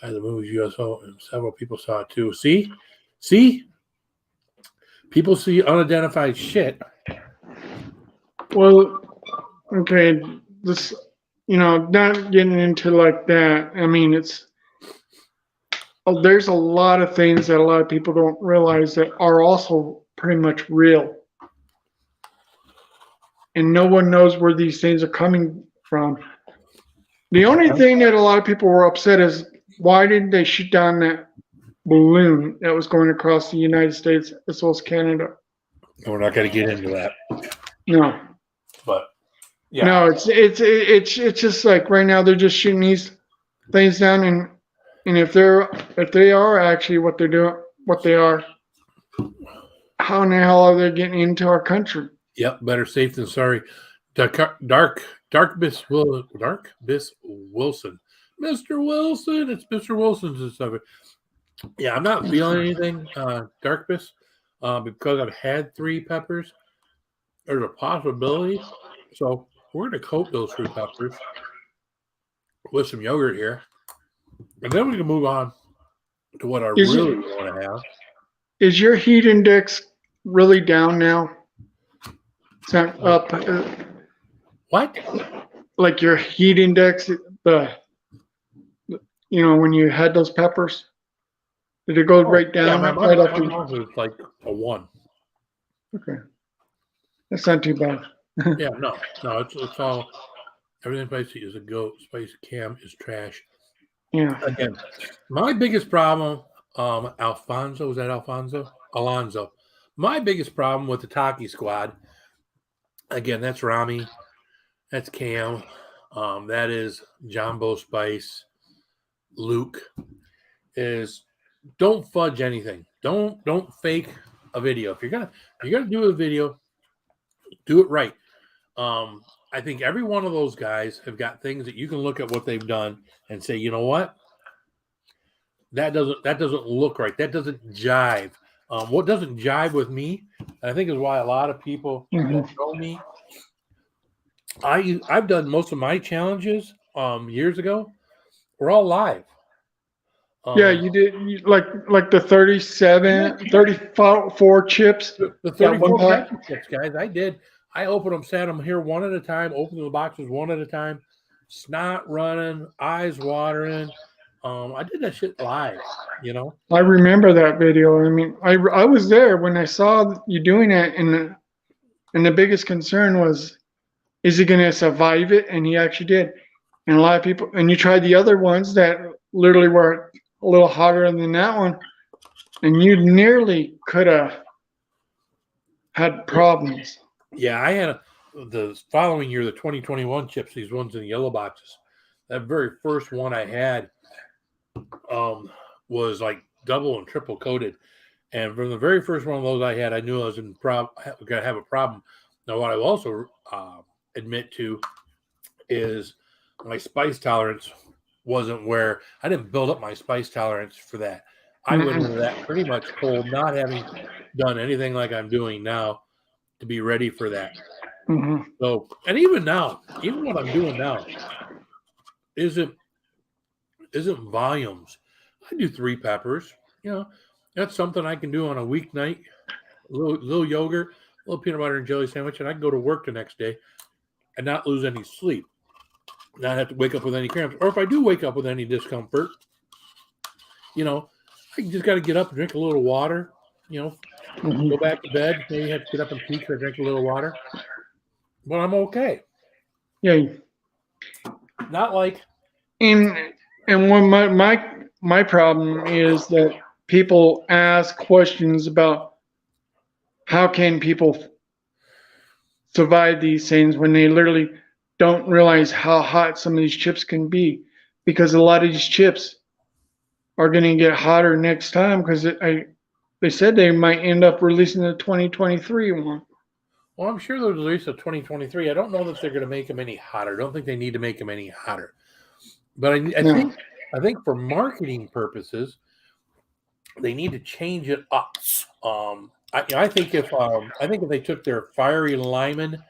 I the movies USO, and several people saw it too. See, people see unidentified shit. Well, okay, this not getting into like that. I mean, there's a lot of things that a lot of people don't realize that are also pretty much real. And no one knows where these things are coming from. The only thing that a lot of people were upset is why didn't they shoot down that balloon that was going across the United States as well as Canada? We're not going to get into that. No. But yeah. No, it's just like right now they're just shooting these things down, and if they are actually what they are, how in the hell are they getting into our country? Yep, better safe than sorry. Dark Biss Wilson. Mr. Wilson. It's Mr. Wilson's stuff. Yeah, I'm not feeling anything, Dark Biss, because I've had 3 peppers. There's a possibility. So we're going to coat those 3 peppers with some yogurt here. And then we can move on to what I really want to have. Is your heat index really down now? It's not up. What? Like your heat index, when you had those peppers, did it go right down? Yeah, my mouth was like a 1. Okay, that's not too bad. Yeah, no, it's all everything spicy is a goat. Spicy cam is trash. Yeah. Again, my biggest problem, Alfonso. Was that Alfonso? Alonzo. My biggest problem with the Taki squad. Again, that's Rami, that's Cam, that is Jumbo Spice, Luke. Is don't fudge anything. Don't fake a video. If you're gonna do a video, do it right. I think every one of those guys have got things that you can look at what they've done and say, you know what, that doesn't look right. That doesn't jive. What doesn't jive with me, I think, is why a lot of people don't know me. I've done most of my challenges years ago. We're all live. Yeah, you did like the 34 chips. The 34 chips, guys. I did. I opened them, sat them here one at a time, opened the boxes one at a time, snot running, eyes watering. I did that shit live, I remember that video. I mean, I was there when I saw you doing it, and the biggest concern was, is he going to survive it? And he actually did. And a lot of people, and you tried the other ones that literally were a little hotter than that one, and you nearly could have had problems. Yeah, I had the following year, the 2021 chips, these ones in the yellow boxes. That very first one I had was like double and triple coated. And from the very first one of those I had, I knew I was going to have a problem. Now, what I will also admit to is my spice tolerance wasn't where I didn't build up my spice tolerance for that. I went into that pretty much cold, not having done anything like I'm doing now to be ready for that. Mm-hmm. So, and even now, even what I'm doing now isn't volumes. I do 3 peppers. That's something I can do on a weeknight. A little yogurt, a little peanut butter and jelly sandwich, and I can go to work the next day and not lose any sleep. not have to wake up with any cramps. Or if I do wake up with any discomfort, I just got to get up and drink a little water, go back to bed. Maybe have to get up and pee or drink a little water. But I'm okay. Yeah. Not like And when my problem is that people ask questions about how can people survive these things when they literally don't realize how hot some of these chips can be, because a lot of these chips are going to get hotter next time, because they said they might end up releasing the 2023 one. Well, I'm sure they'll release a 2023. I don't know that they're going to make them any hotter. I don't think they need to make them any hotter. But I think for marketing purposes, they need to change it up. I think if they took their Fiery Lyman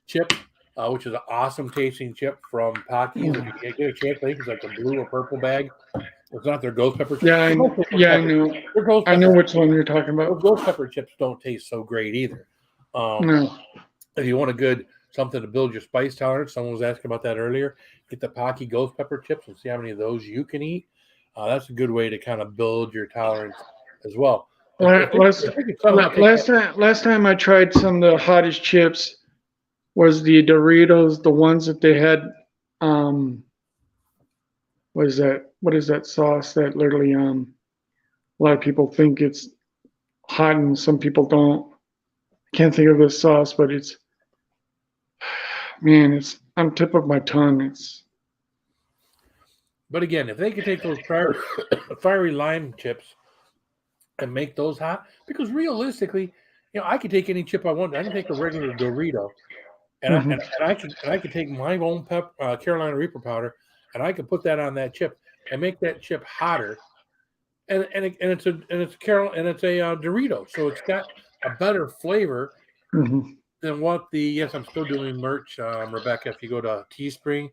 chip, which is an awesome tasting chip from Pockies, if you get a chance, I think it's like a blue or purple bag. It's not their ghost pepper chips. I know. I know which one you're talking about. Those ghost pepper chips don't taste so great either. No. If you want a good something to build your spice tolerance, someone was asking about that earlier. Get the Pocky ghost pepper chips and see how many of those you can eat. That's a good way to kind of build your tolerance as well. Last time I tried some of the hottest chips was the Doritos, the ones that they had. What is that sauce that literally a lot of people think it's hot and some people don't. I can't think of the sauce, but it's on tip of my tongue. But again, if they could take those fiery lime chips and make those hot, because realistically, I could take any chip I want. I can take a regular Dorito, and I can take my own Carolina Reaper powder, and I can put that on that chip and make that chip hotter. And it's a Dorito, so it's got a better flavor than what the. Yes, I'm still doing merch, Rebecca. If you go to Teespring,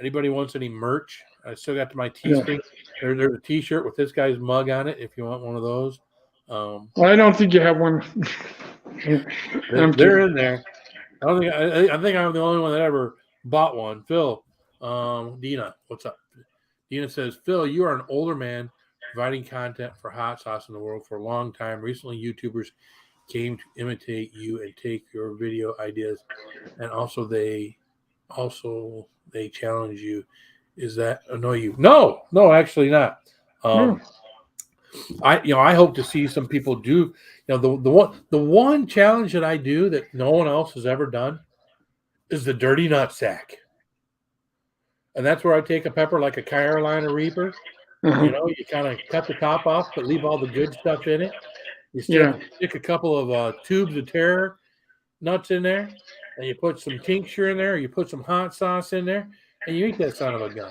anybody wants any merch, I still got my Teespring. Yeah. There's a T-shirt with this guy's mug on it. If you want one of those, I don't think you have one. they're in there. I think I'm the only one that ever bought one. Phil, Dina, what's up? Dina says, Phil, you are an older man providing content for hot sauce in the world for a long time. Recently, YouTubers came to imitate you and take your video ideas, and also they challenge you. Is that annoy you? No, actually not. I hope to see some people do. The one challenge that I do that no one else has ever done is the dirty nut sack, and that's where I take a pepper like a Carolina Reaper. You kind of cut the top off, but leave all the good stuff in it. You stick a couple of tubes of terror nuts in there, and you put some tincture in there. You put some hot sauce in there, and you eat that son of a gun.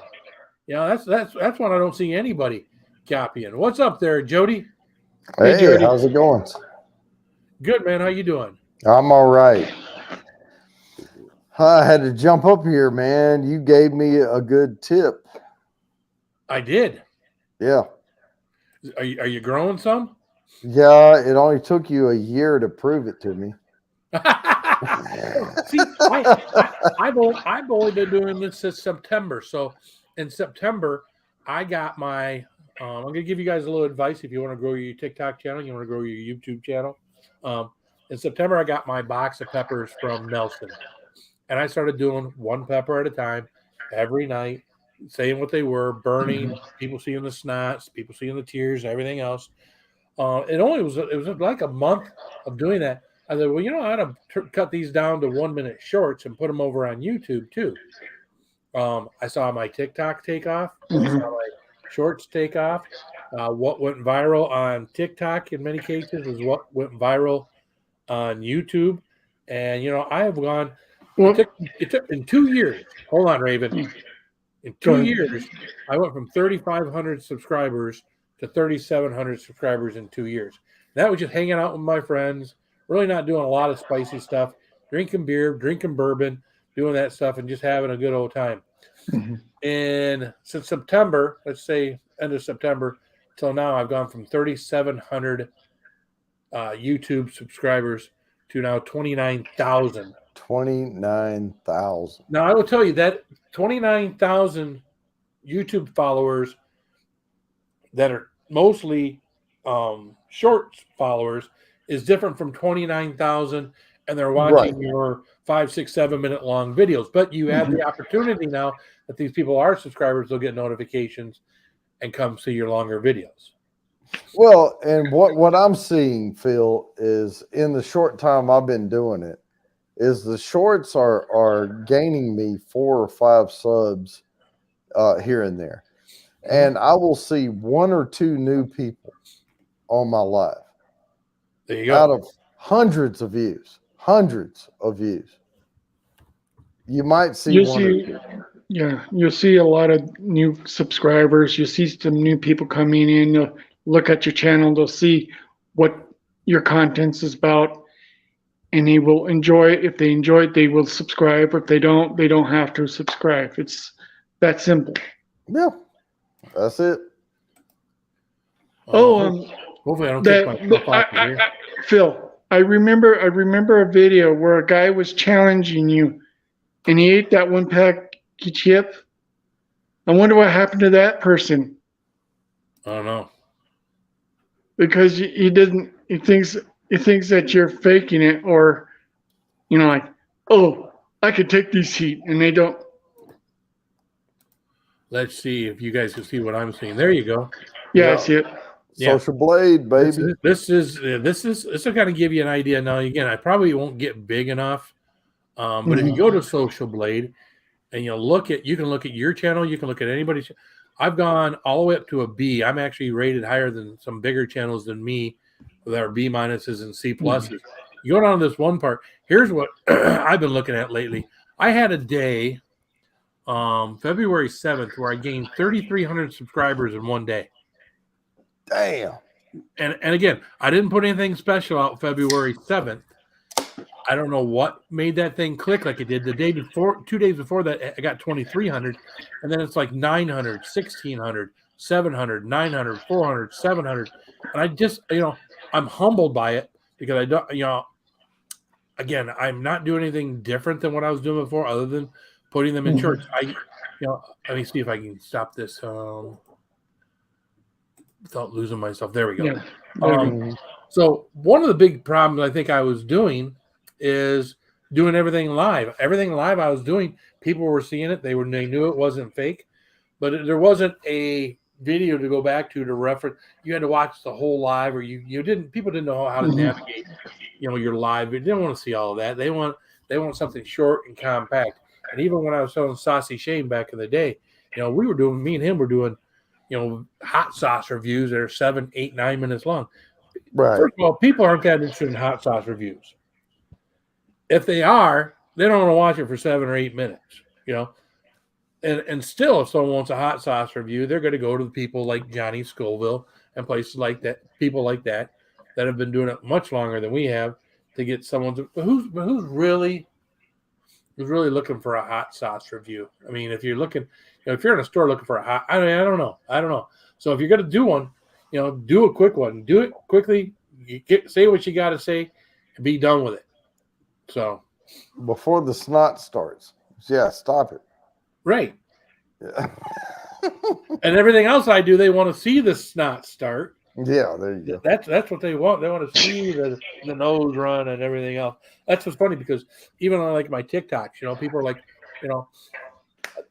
That's one I don't see anybody copying. What's up there, Jody? Hey, Jody. How's it going? Good, man. How you doing? I'm all right. I had to jump up here, man. You gave me a good tip. I did. Yeah. Are you growing some? Yeah, it only took you a year to prove it to me. See, I've only been doing this since September. So in September, I got my. I'm going to give you guys a little advice if you want to grow your TikTok channel, you want to grow your YouTube channel. In September, I got my box of peppers from Nelson, and I started doing one pepper at a time every night, saying what they were, burning. People seeing the snots, people seeing the tears, everything else. It was like a month of doing that. I said, well, I ought to cut these down to 1 minute shorts and put them over on YouTube too. I saw my TikTok take off. I saw my shorts take off. What went viral on TikTok in many cases is what went viral on YouTube. And, I have gone, it took in 2 years. Hold on, Raven. In 2 years, I went from 3,500 subscribers to 3,700 subscribers in 2 years. That was just hanging out with my friends, really not doing a lot of spicy stuff, drinking beer, drinking bourbon, doing that stuff, and just having a good old time. And since September, let's say end of September, till now, I've gone from 3,700 YouTube subscribers to now 29,000 29,000. Now, I will tell you that 29,000 YouTube followers that are mostly shorts followers is different from 29,000 and they're watching Right. your 5, 6, 7 minute long videos. But you have the opportunity now that these people are subscribers, they'll get notifications and come see your longer videos. Well, and what I'm seeing, Phil, is in the short time I've been doing it, is the shorts are gaining me 4 or 5 subs here and there. And I will see 1 or 2 new people on my live. There you go. Out of hundreds of views. You might see You one or see, two. yeah, you'll see a lot of new subscribers. You see some new people coming in. They'll look at your channel. They'll see what your content's is about, and they will enjoy it. If they enjoy it, they will subscribe. If they don't have to subscribe. It's that simple. Yeah, that's it. Hopefully I don't take myself off of here. Phil, I remember a video where a guy was challenging you, and he ate that one pack chip. I wonder what happened to that person, I don't know. because he didn't. He thinks that you're faking it, or like, oh, I could take these heat, and they don't. Let's see if you guys can see what I'm seeing. There you go. Yeah, I Yeah. see it. Yeah. Social Blade, baby. This will kind of give you an idea. Now, again, I probably won't get big enough, but if you go to Social Blade and you can look at your channel, you can look at anybody's. I've gone all the way up to a B. I'm actually rated higher than some bigger channels than me that are B minuses and C pluses. You go down to this one part. Here's what I've been looking at lately. I had a day, February 7th, where I gained 3,300 subscribers in one day. Damn. And again, I didn't put anything special out February 7th. I don't know what made that thing click like it did. The day before, 2 days before that, I got 2,300. And then it's like 900, 1,600, 700, 900, 400, 700. And I just, I'm humbled by it because I don't, again, I'm not doing anything different than what I was doing before other than putting them in shorts. Let me see if I can stop this without losing myself. There we go. Yeah. So one of the big problems I think I was doing is doing everything live. Everything live I was doing, people were seeing it. They knew it wasn't fake, but there wasn't a video to go back to reference. You had to watch the whole live, or people didn't know how to navigate, your live. They didn't want to see all of that. They want something short and compact. And even when I was selling Saucy Shane back in the day, me and him were doing, hot sauce reviews that are 7, 8, 9 minutes long. Right. First of all, people aren't that interested in hot sauce reviews. If they are, they don't want to watch it for 7 or 8 minutes, And still, if someone wants a hot sauce review, they're going to go to the people like Johnny Scoville and places like that, people like that have been doing it much longer than we have, to get someone who's really looking for a hot sauce review. I mean, if you're looking, if you're in a store looking for a hot, I don't know. So if you're going to do one, do a quick one. Do it quickly. Say what you got to say and be done with it. So Before the snot starts. Yeah, stop it. Right. Yeah. And everything else I do, they want to see the snot start. Yeah, there you go. That's what they want. They want to see the nose run and everything else. That's what's funny, because even on like my TikToks, people are like,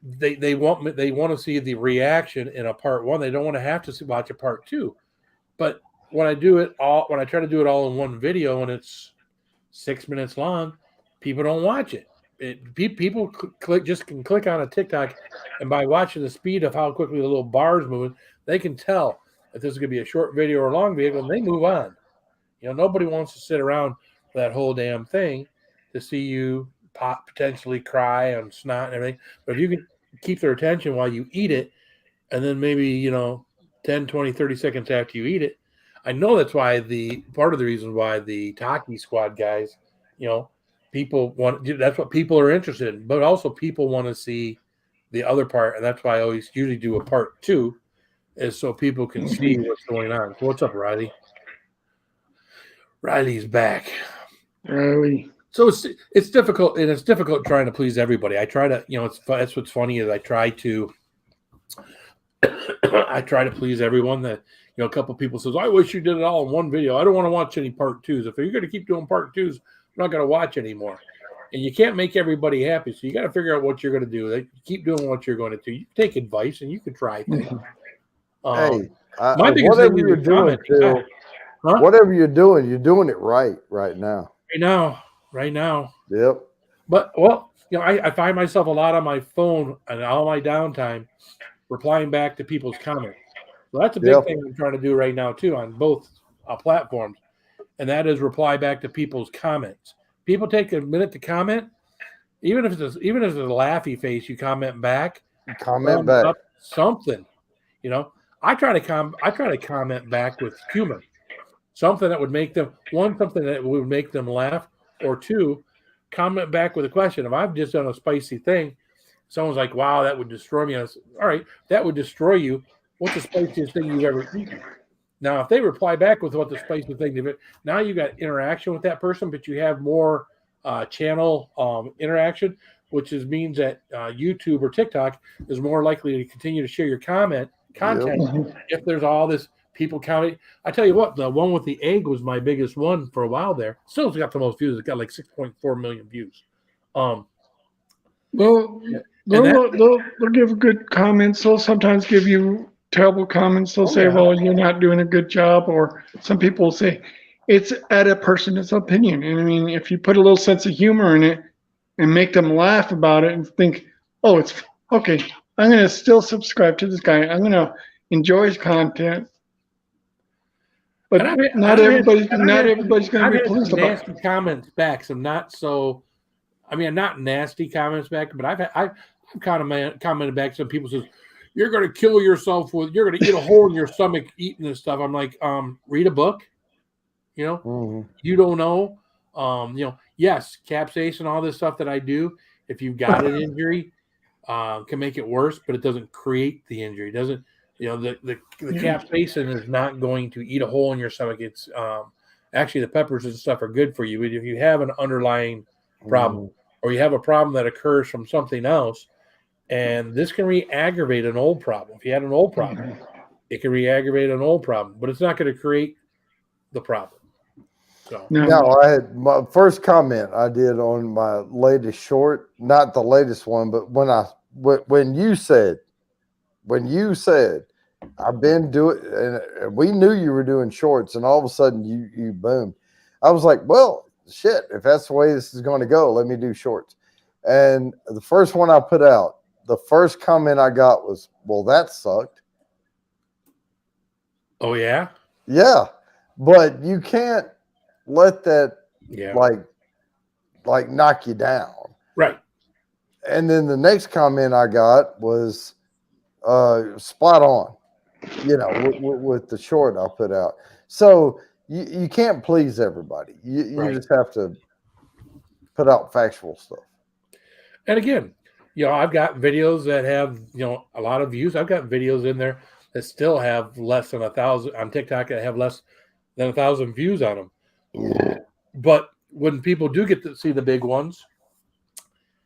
they want to see the reaction in a part 1. They don't want to have to watch a part 2. But when I try to do it all in one video and it's 6 minutes long, people don't watch it. People can click on a TikTok, and by watching the speed of how quickly the little bars moving, they can tell if this is going to be a short video or a long video, and they move on. Nobody wants to sit around for that whole damn thing to see you potentially cry and snot and everything. But if you can keep their attention while you eat it, and then maybe 10, 20, 30 seconds after you eat it, I know that's why part of the reason why the Taki Squad guys, people that's what people are interested in, but also people want to see the other part. And that's why I always usually do a part 2, is so people can see what's going on. What's up, Riley? Riley's back. Riley. So it's difficult, and it's difficult trying to please everybody. I try to, that's what's funny is I try to please everyone. That a couple people says, I wish you did it all in one video. I don't want to watch any part twos. If you're going to keep doing part twos, I'm not going to watch anymore. And you can't make everybody happy, so you got to figure out what you're going to do. Like, keep doing what you're going to do. You take advice and you can try things. Hey, my biggest whatever thing is you're doing, Phil, whatever you're doing it right now. Right now. Yep. But I find myself a lot on my phone and all my downtime replying back to people's comments. So that's a big thing I'm trying to do right now too on both platforms, and that is reply back to people's comments. People take a minute to comment, even if it's a laughy face. You comment back. Comment back something. I try to comment back with humor, something that would make them something that would make them laugh, or two, comment back with a question. If I've just done a spicy thing, someone's like, "Wow, that would destroy me." I was, all right, that would destroy you. What's the spiciest thing you've ever eaten? Now, if they reply back with what the spicy thing is, now you got interaction with that person, but you have more channel interaction, which means that YouTube or TikTok is more likely to continue to share your content if there's all this people counting. I tell you what, the one with the egg was my biggest one for a while there. Still got the most views. It got like 6.4 million views. They'll give good comments. They'll sometimes give you terrible comments. They'll say, well, you're not doing a good job. Or some people will say, it's at a person's opinion. And I mean, if you put a little sense of humor in it and make them laugh about it and think, oh, it's okay, I'm going to still subscribe to this guy. I'm going to enjoy his content. But not everybody's going to be pleased about nasty comments back. Some not nasty comments back, but I've commented back. Some people says, you're going to kill yourself you're going to eat a hole in your stomach eating this stuff. I'm like, read a book. You don't know. Yes, capsaicin and all this stuff that I do, if you've got an injury, can make it worse, but it doesn't create the injury. It doesn't, the capsaicin is not going to eat a hole in your stomach. It's actually the peppers and stuff are good for you. But if you have an underlying problem or you have a problem that occurs from something else, and this can re-aggravate an old problem. If you had an old problem, it can re-aggravate an old problem, but it's not going to create the problem. So. No, I had my first comment I did on my latest short, not the latest one, but when you said I've been doing, and we knew you were doing shorts, and all of a sudden you boomed. I was like, well, shit, if that's the way this is going to go, let me do shorts. And the first one I put out, the first comment I got was, well, that sucked. Oh, yeah? Yeah. But you can't let that like knock you down. Right. And then the next comment I got was spot on, with the short I put out. So you can't please everybody. You just have to put out factual stuff. And again, I've got videos that have, a lot of views. I've got videos in there that still have less than 1,000 on TikTok that have less than 1,000 views on them. Yeah. But when people do get to see the big ones,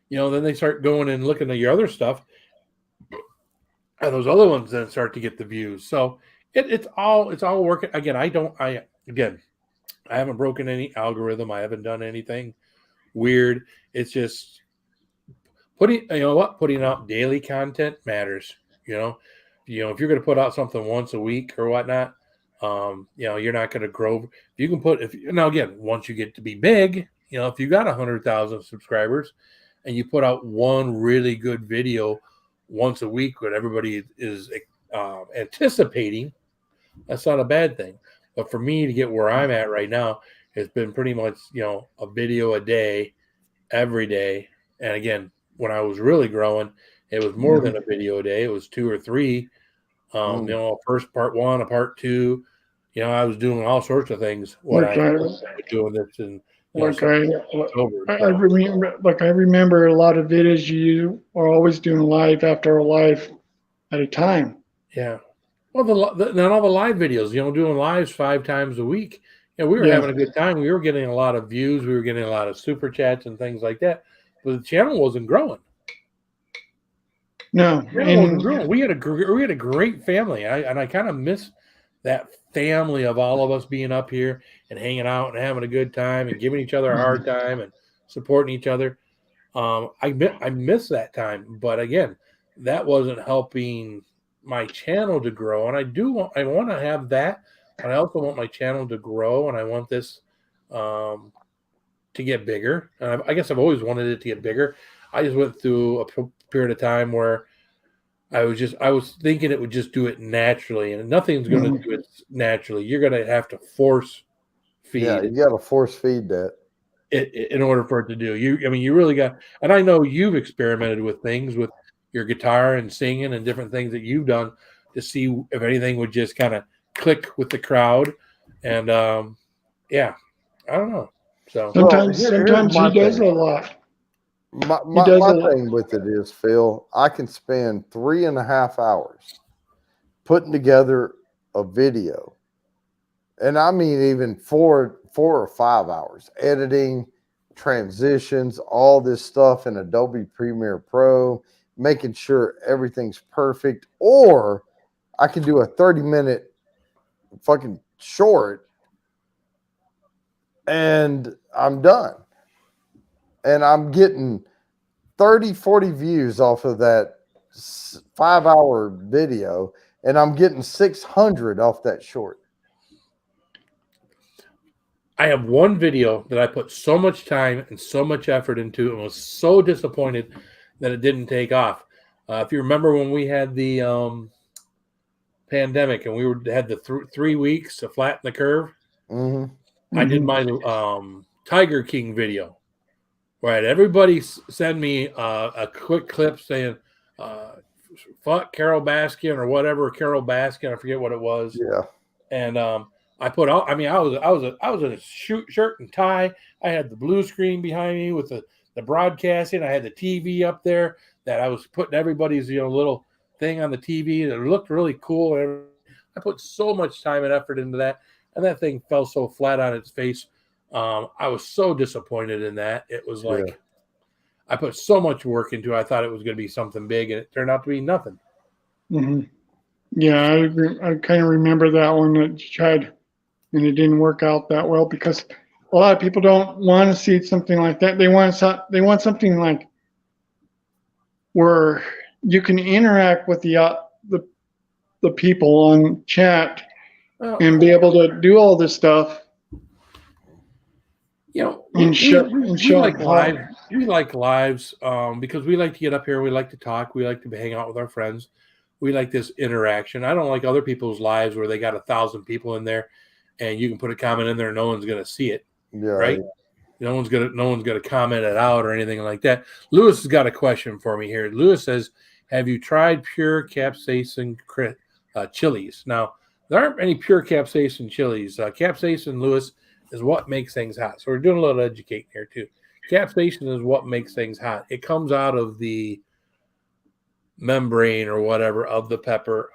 then they start going and looking at your other stuff, and those other ones then start to get the views. So it's all working. Again, I haven't broken any algorithm. I haven't done anything weird. It's just putting out daily content matters. If you're going to put out something once a week or whatnot, you're not going to grow. You can once you get to be big, if you got 100,000 subscribers and you put out one really good video once a week, what everybody is anticipating, that's not a bad thing. But for me to get where I'm at right now, it's been pretty much, a video a day, every day. And again, when I was really growing, it was more than a video a day. It was 2 or 3. First part 1, a part 2. I was doing all sorts of things. I was doing this in I remember a lot of videos you are always doing live after a live at a time. Yeah. Well, all the live videos, doing lives 5 times a week. we were Yeah. having a good time. We were getting a lot of views. We were getting a lot of super chats and things like that. But the channel wasn't growing. No, and We had a great family. I kind of miss that family of all of us being up here and hanging out and having a good time and giving each other a hard time and supporting each other. I miss that time, but again, that wasn't helping my channel to grow. And I want to have that, but I also want my channel to grow, and I want this to get bigger. And I guess I've always wanted it to get bigger. I just went through a period of time where I was thinking it would just do it naturally, and nothing's going to do it naturally. You're going to have to force feed. Yeah, you got to force feed that. In order for it to do. You really got, and I know you've experimented with things with your guitar and singing and different things that you've done to see if anything would just kind of click with the crowd. And yeah, I don't know. So sometimes here's he my does thing. a lot. My does a lot. thing with it is, Phil, I can spend 3.5 hours putting together a video. And I mean, even 4 or 5 hours editing, transitions, all this stuff in Adobe Premiere Pro, making sure everything's perfect. Or I can do a 30-minute fucking short and I'm done. And I'm getting 30, 40 views off of that 5-hour video, and I'm getting 600 off that short. I have one video that I put so much time and so much effort into and was so disappointed that it didn't take off. If you remember when we had the pandemic and we had the 3 weeks to flatten the curve, I did my Tiger King video. Right, everybody send me a quick clip saying fuck Carol Baskin or whatever, Carol Baskin, I forget what it was. Yeah. And I put all, I was in a shirt and tie. I had the blue screen behind me with the broadcasting. I had the TV up there that I was putting everybody's little thing on the TV. It looked really cool. I put so much time and effort into that, and that thing fell so flat on its face. I was so disappointed in that. It was like I put so much work into it. I thought it was going to be something big, and it turned out to be nothing. Yeah, I kind of remember that one that you tried, and it didn't work out that well because a lot of people don't want to see something like that. They want something like where you can interact with the people on chat and be able to do all this stuff. We like live. We like lives because we like to get up here. We like to talk. We like to hang out with our friends. We like this interaction. I don't like other people's lives where they got 1,000 people in there, and you can put a comment in there, and no one's going to see it. Yeah, right. No one's gonna comment it out or anything like that. Lewis has got a question for me here. Lewis says, "Have you tried pure capsaicin chilies?" Now, there aren't any pure capsaicin chilies. Capsaicin, Lewis, is what makes things hot. So we're doing a little educating here too. Capsaicin is what makes things hot. It comes out of the membrane or whatever of the pepper.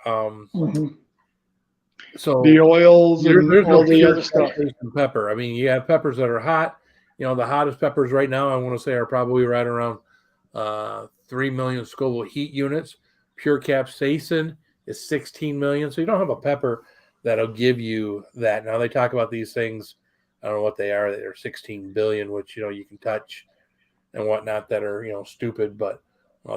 So the oils and there's all no the pure other stuff. Pepper. I mean, you have peppers that are hot. The hottest peppers right now, I want to say, are probably right around 3 million Scoville heat units. Pure capsaicin is 16 million. So you don't have a pepper that'll give you that. Now they talk about these things. I don't know what they are. They're 16 billion, which you can touch and whatnot that are stupid. But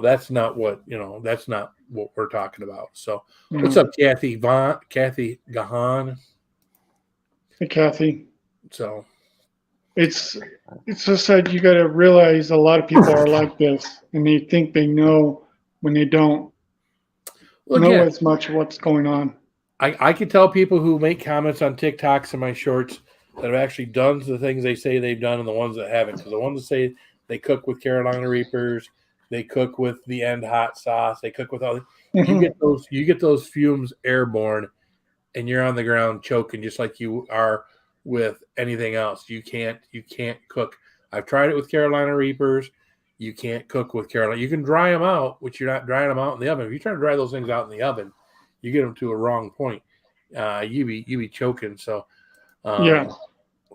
that's not what we're talking about. So what's up, Kathy Gahan? Hey, Kathy. So it's just that you got to realize a lot of people are like this, and they think they know when they don't know as much what's going on. I can tell people who make comments on TikToks and my shorts that have actually done the things they say they've done and the ones that haven't. Because the ones that say they cook with Carolina Reapers, they cook with the End hot sauce, they cook with all you get those fumes airborne, and you're on the ground choking just like you are with anything else. You can't cook. I've tried it with Carolina Reapers. You can't cook with Carolina. You can dry them out, which you're not drying them out in the oven. If you try to dry those things out in the oven, you get them to a wrong point. You be choking. So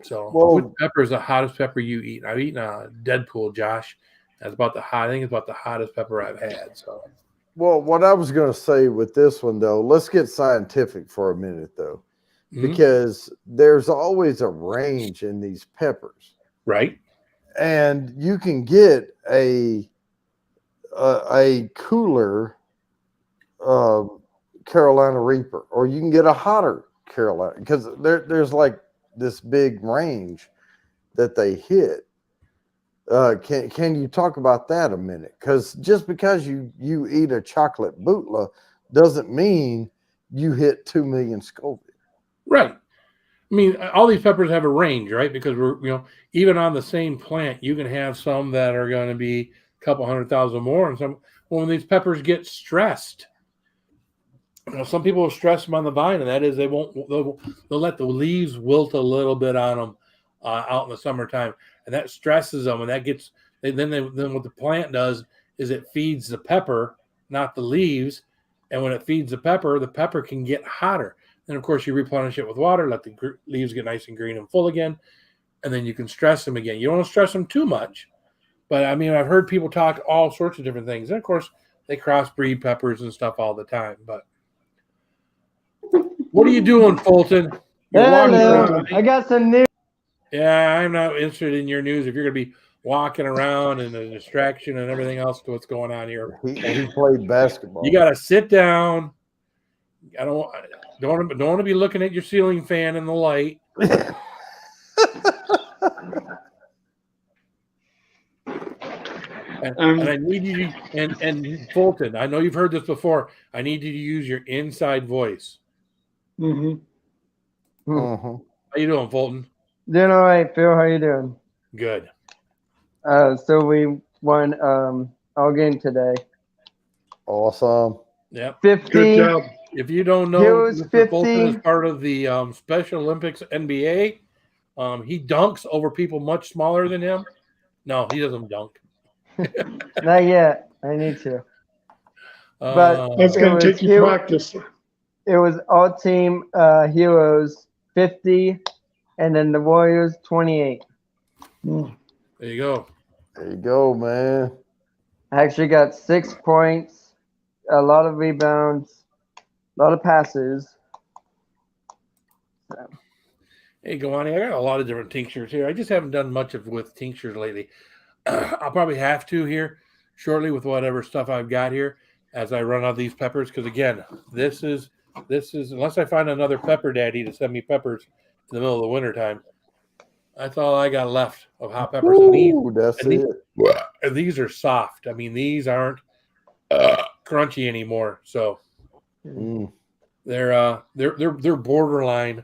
So, Well- which pepper is the hottest pepper you eat? I've eaten a Deadpool, Josh. That's about the hot. I think it's about the hottest pepper I've had. So, Well, what I was going to say with this one, though, let's get scientific for a minute, though, Mhm. because there's always a range in these peppers, right? and you can get a cooler Carolina Reaper, or you can get a hotter Carolina, because there's like this big range that they hit. Can you talk about that a minute? Because just because you eat a chocolate bootla doesn't mean you hit 2 million Scoville. Right. I mean, all these peppers have a range, right? Because even on the same plant, you can have some that are going to be a couple 100,000 more, and some when these peppers get stressed. Some people will stress them on the vine, and that is they'll let the leaves wilt a little bit on them out in the summertime, and that stresses them, and that gets then what the plant does is it feeds the pepper, not the leaves, and when it feeds the pepper can get hotter. Then of course you replenish it with water, let the leaves get nice and green and full again, and then you can stress them again. You don't want to stress them too much, but I mean I've heard people talk all sorts of different things, and of course they crossbreed peppers and stuff all the time, but. What are you doing, Fulton? You're walking Hello. around. I got some news. Yeah, I'm not interested in your news. If you're going to be walking around and a distraction and everything else to what's going on here, He played basketball. you got to sit down. I don't want to be looking at your ceiling fan in the light. And I need you to, and Fulton, I know you've heard this before. I need you to use your inside voice. Mhm. Mhm. How you doing, Fulton? Doing all right, Phil. How you doing? Good. So we won all game today. Awesome. Yep. 50. Good job. If you don't know, Heroes Mr. Fulton 50. is part of the Special Olympics NBA. He dunks over people much smaller than him. No, he doesn't dunk. Not yet. I need to. That's It going was- to take you it- practice. It was all team Heroes 50, and then the Warriors 28. Mm. there you go. There you go, man. I actually got 6 points, a lot of rebounds, a lot of passes. Hey, Gawani, I got a lot of different tinctures here. I just haven't done much with tinctures lately. I'll probably have to here shortly with whatever stuff I've got here as I run out these peppers. Because again, this is unless I find another pepper daddy to send me peppers in the middle of the wintertime, that's all I got left of hot peppers. Ooh, that's and these- it. And these are soft. I mean, these aren't crunchy anymore. So Mm. they're borderline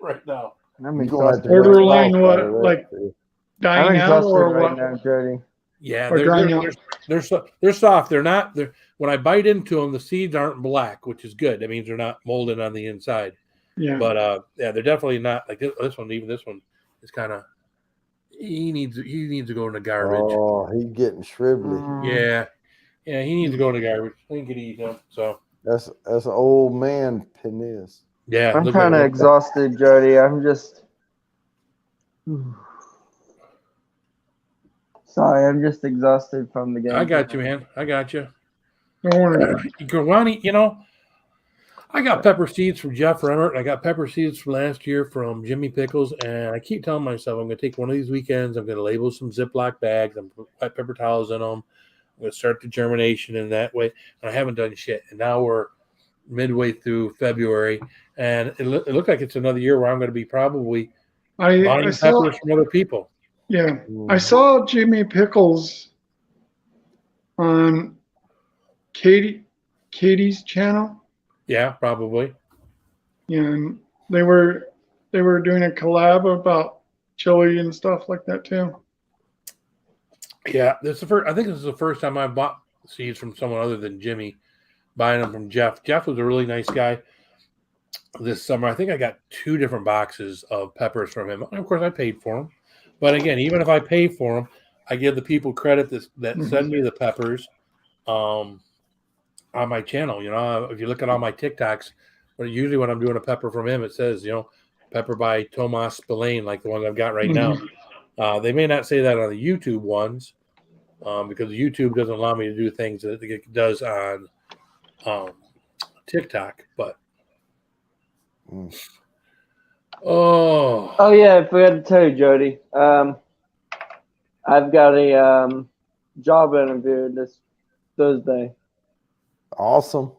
right now. I'm You're gonna have exhausted. to make Borderline sauce what, out of that, like- too. I'm Dying out exhausted or right what? now, Jody. Yeah, Or drying out. they're soft. They're not. When I bite into them, the seeds aren't black, which is good. That means they're not molded on the inside. Yeah. But yeah, they're definitely not like this one. Even this one is kind of. He needs to go in the garbage. Oh, he's getting shrivelly. Yeah, he needs to go in the garbage. I think it eat him. So That's an old man penis. yeah, I'm look kind of like- exhausted, Jody. I'm just. Sorry, I'm just exhausted from the game. I got you, man. I got you. Don't worry. Gawani, I got pepper seeds from Jeff Remmert. I got pepper seeds from last year from Jimmy Pickles, and I keep telling myself I'm going to take one of these weekends. I'm going to label some Ziploc bags. I'm going to put pepper towels in them. I'm going to start the germination in that way. And I haven't done shit. And now we're midway through February, and it looked like it's another year where I'm going to be probably I buying saw, peppers from other people. yeah, Mm. I saw Jimmy Pickles on Katie's channel. Yeah, probably. And they were doing a collab about chili and stuff like that too. Yeah, I think this is the first time I bought seeds from someone other than Jimmy, buying them from Jeff. Jeff was a really nice guy this summer. I think I got 2 different boxes of peppers from him. And of course, I paid for them. But again, even if I pay for them, I give the people credit that send me the peppers on my channel. If you look at all my TikToks, usually when I'm doing a pepper from him, it says, Pepper by Tomas Spillane, like the one I've got right Mhm. now. They may not say that on the YouTube ones because YouTube doesn't allow me to do things that it does on TikTok. But Mm. Oh yeah, I forgot to tell you, Jody. I've got a job interview this Thursday. Awesome.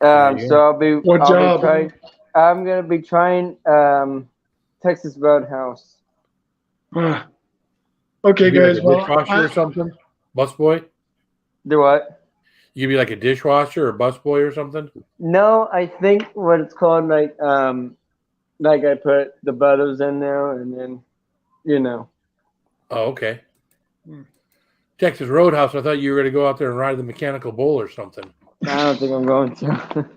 There you So I'll be What I'll job? be trying. I'm gonna be trying Texas Roadhouse. Okay, you be guys. like a Well, dishwasher or something, busboy. Do what? You be like a dishwasher or busboy or something. No, I think what it's called, like I put the butters in there and then, you know. Oh, okay. Hmm. Texas Roadhouse. I thought you were going to go out there and ride the mechanical bull or something. I don't think I'm going to.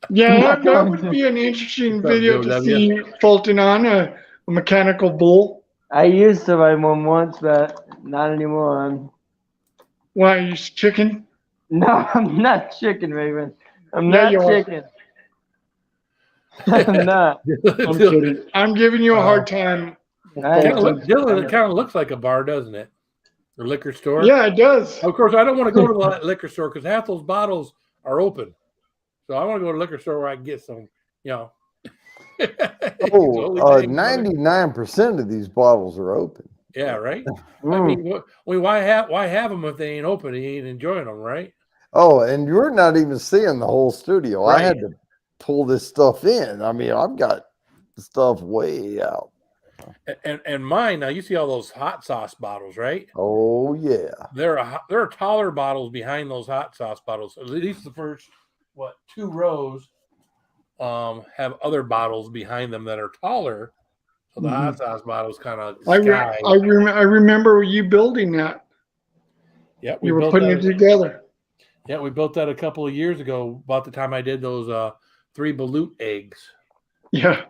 yeah, that would be an interesting What's up, video Joe to W? see Fulton on a mechanical bull. I used to ride one once, but not anymore. Why, you chicken? No, I'm not chicken, Raven. I'm Yeah, not you are. chicken. I'm not. I'm kidding. I'm giving you a hard time. Dylan, Fulton. it kind of looks like a bar, doesn't it? Or liquor store. Yeah, it does. Of course, I don't want to go to the liquor store because half those bottles are open. So I want to go to the liquor store where I can get some, you know. Oh, Slowly, 99% of these bottles are open. yeah, right. I Mm. mean, why have them if they ain't open? He ain't enjoying them, right? Oh, and you're not even seeing the whole studio. I had Right. to pull this stuff in. I mean, I've got the stuff way out. And mine now. You see all those hot sauce bottles, right? Oh, yeah. There are taller bottles behind those hot sauce bottles. At least the first two rows have other bottles behind them that are taller. So the hot sauce bottles kind of I sky. remember you building that. Yeah, we You were built putting that. it together. Yeah, we built that a couple of years ago, about the time I did those 3 balut eggs. Yeah.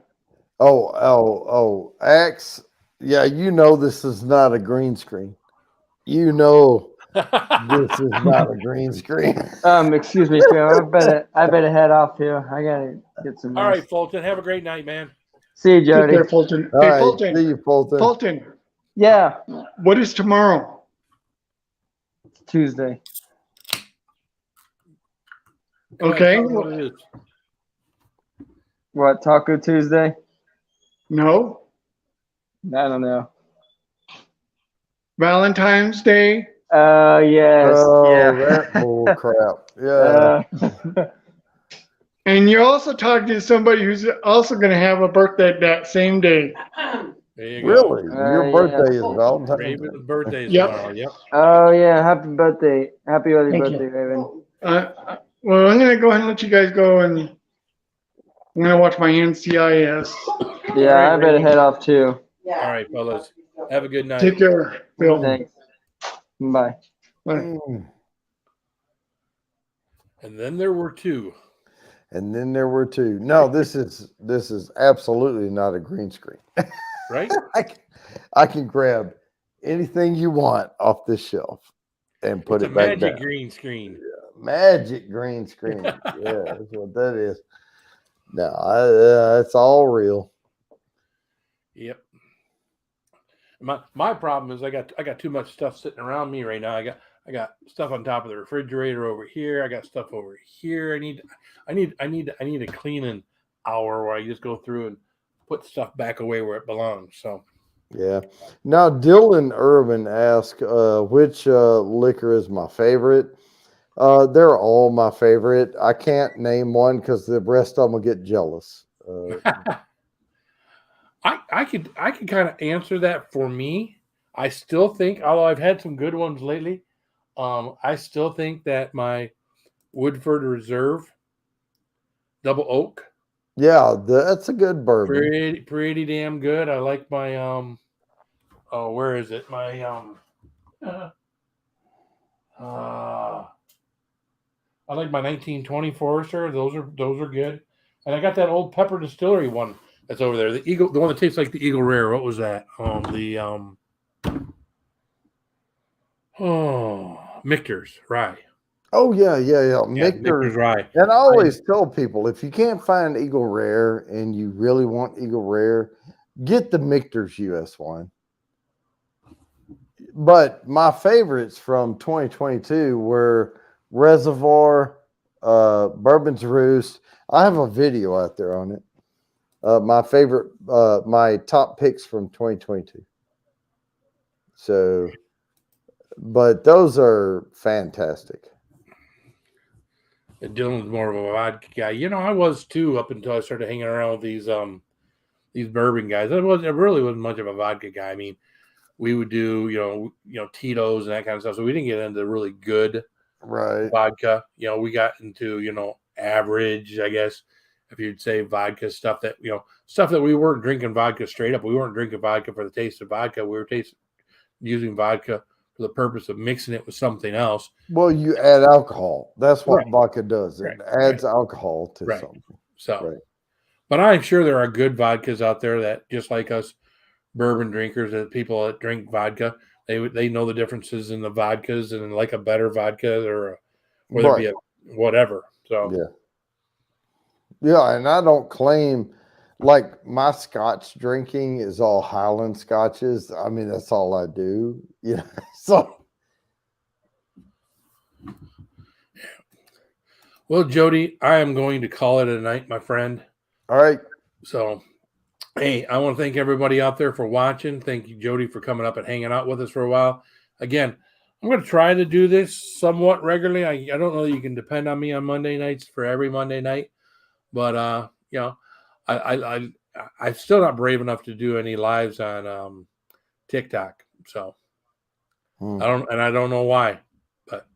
Oh, Axe. Yeah, you know this is not a green screen. You know this is not a green screen. Excuse me, Phil. I better head off here. I gotta get some All rest. right, Fulton, have a great night, man. See you, Take Jody. care, Fulton. All Hey, right, Fulton. see you, Fulton. Fulton, Yeah, what is tomorrow? Tuesday. Go ahead, Okay. tell 'em what it is. What, Taco Tuesday? No. I don't know. Valentine's Day. Yes. Oh, yeah. that bull crap. Yeah. And you're also talking to somebody who's also going to have a birthday that same day. There you go. Really? Your yeah. birthday is Valentine's Day. Raven's birthday is Yep. tomorrow. Yep. Oh yeah, happy birthday. Happy early Thank birthday, you. Raven. Well, I'm going to go ahead and let you guys go, and I'm going to watch my NCIS. Yeah, All right, I better Raven. head off too. All right, fellas. Have a good night. Take care, Phil. Thanks. Bye. Bye. Mm. And then there were 2. And then there were 2. No, this is absolutely not a green screen. Right? I can grab anything you want off this shelf and put It's a it back magic down. green screen. Magic green screen. Yeah, that's what that is. No, it's all real. Yep. My problem is I got too much stuff sitting around me right now. I got stuff on top of the refrigerator over here. I got stuff over here. I need a cleaning hour where I just go through and put stuff back away where it belongs. So Yeah. Now, Dylan Irvin asked, which liquor is my favorite? They're all my favorite. I can't name one because the rest of them will get jealous. I could kind of answer that for me. I still think, although I've had some good ones lately, I still think that my Woodford Reserve Double Oak, Yeah, that's a good bourbon. pretty damn good. I like my where is it? My I like my 1920 Forester. Those are good. And I got that Old Pepper Distillery one that's over there. The Eagle, the one that tastes like the Eagle Rare. What was that? Michter's rye. Oh yeah. Yeah, Michter's. Michter's rye. And I always tell people, if you can't find Eagle Rare and you really want Eagle Rare, get the Michter's US one. But my favorites from 2022 were Reservoir, Bourbon's Roost. I have a video out there on it. My favorite, my top picks from 2022. So, but those are fantastic. And Dylan's more of a vodka guy. You know, I was too up until I started hanging around with these bourbon guys. I really wasn't much of a vodka guy. I mean, we would do, you know, Tito's and that kind of stuff. So we didn't get into really good Right. vodka. You know, we got into, you know, average, I guess, if you'd say vodka stuff that, you know, stuff that we weren't drinking vodka straight up. We weren't drinking vodka for the taste of vodka. We were using vodka for the purpose of mixing it with something else. Well, you add alcohol. That's what Right. vodka does. It Right. adds alcohol to Right. something. So, Right. but I'm sure there are good vodkas out there that, just like us bourbon drinkers, that people that drink vodka, they know the differences in the vodkas and like a better vodka or whether it be a whatever. So yeah, and I don't claim like my Scotch drinking is all Highland Scotches. I mean, that's all I do. Yeah. So well, Jody, I am going to call it a night, my friend. all right. So, hey, I want to thank everybody out there for watching. Thank you, Jody, for coming up and hanging out with us for a while. Again, I'm going to try to do this somewhat regularly. I don't know that you can depend on me on Monday nights for every Monday night, but you know, I'm still not brave enough to do any lives on TikTok. So I don't know why, but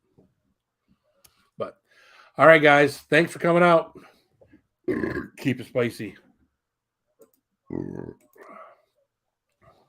all right, guys, thanks for coming out. Keep it spicy.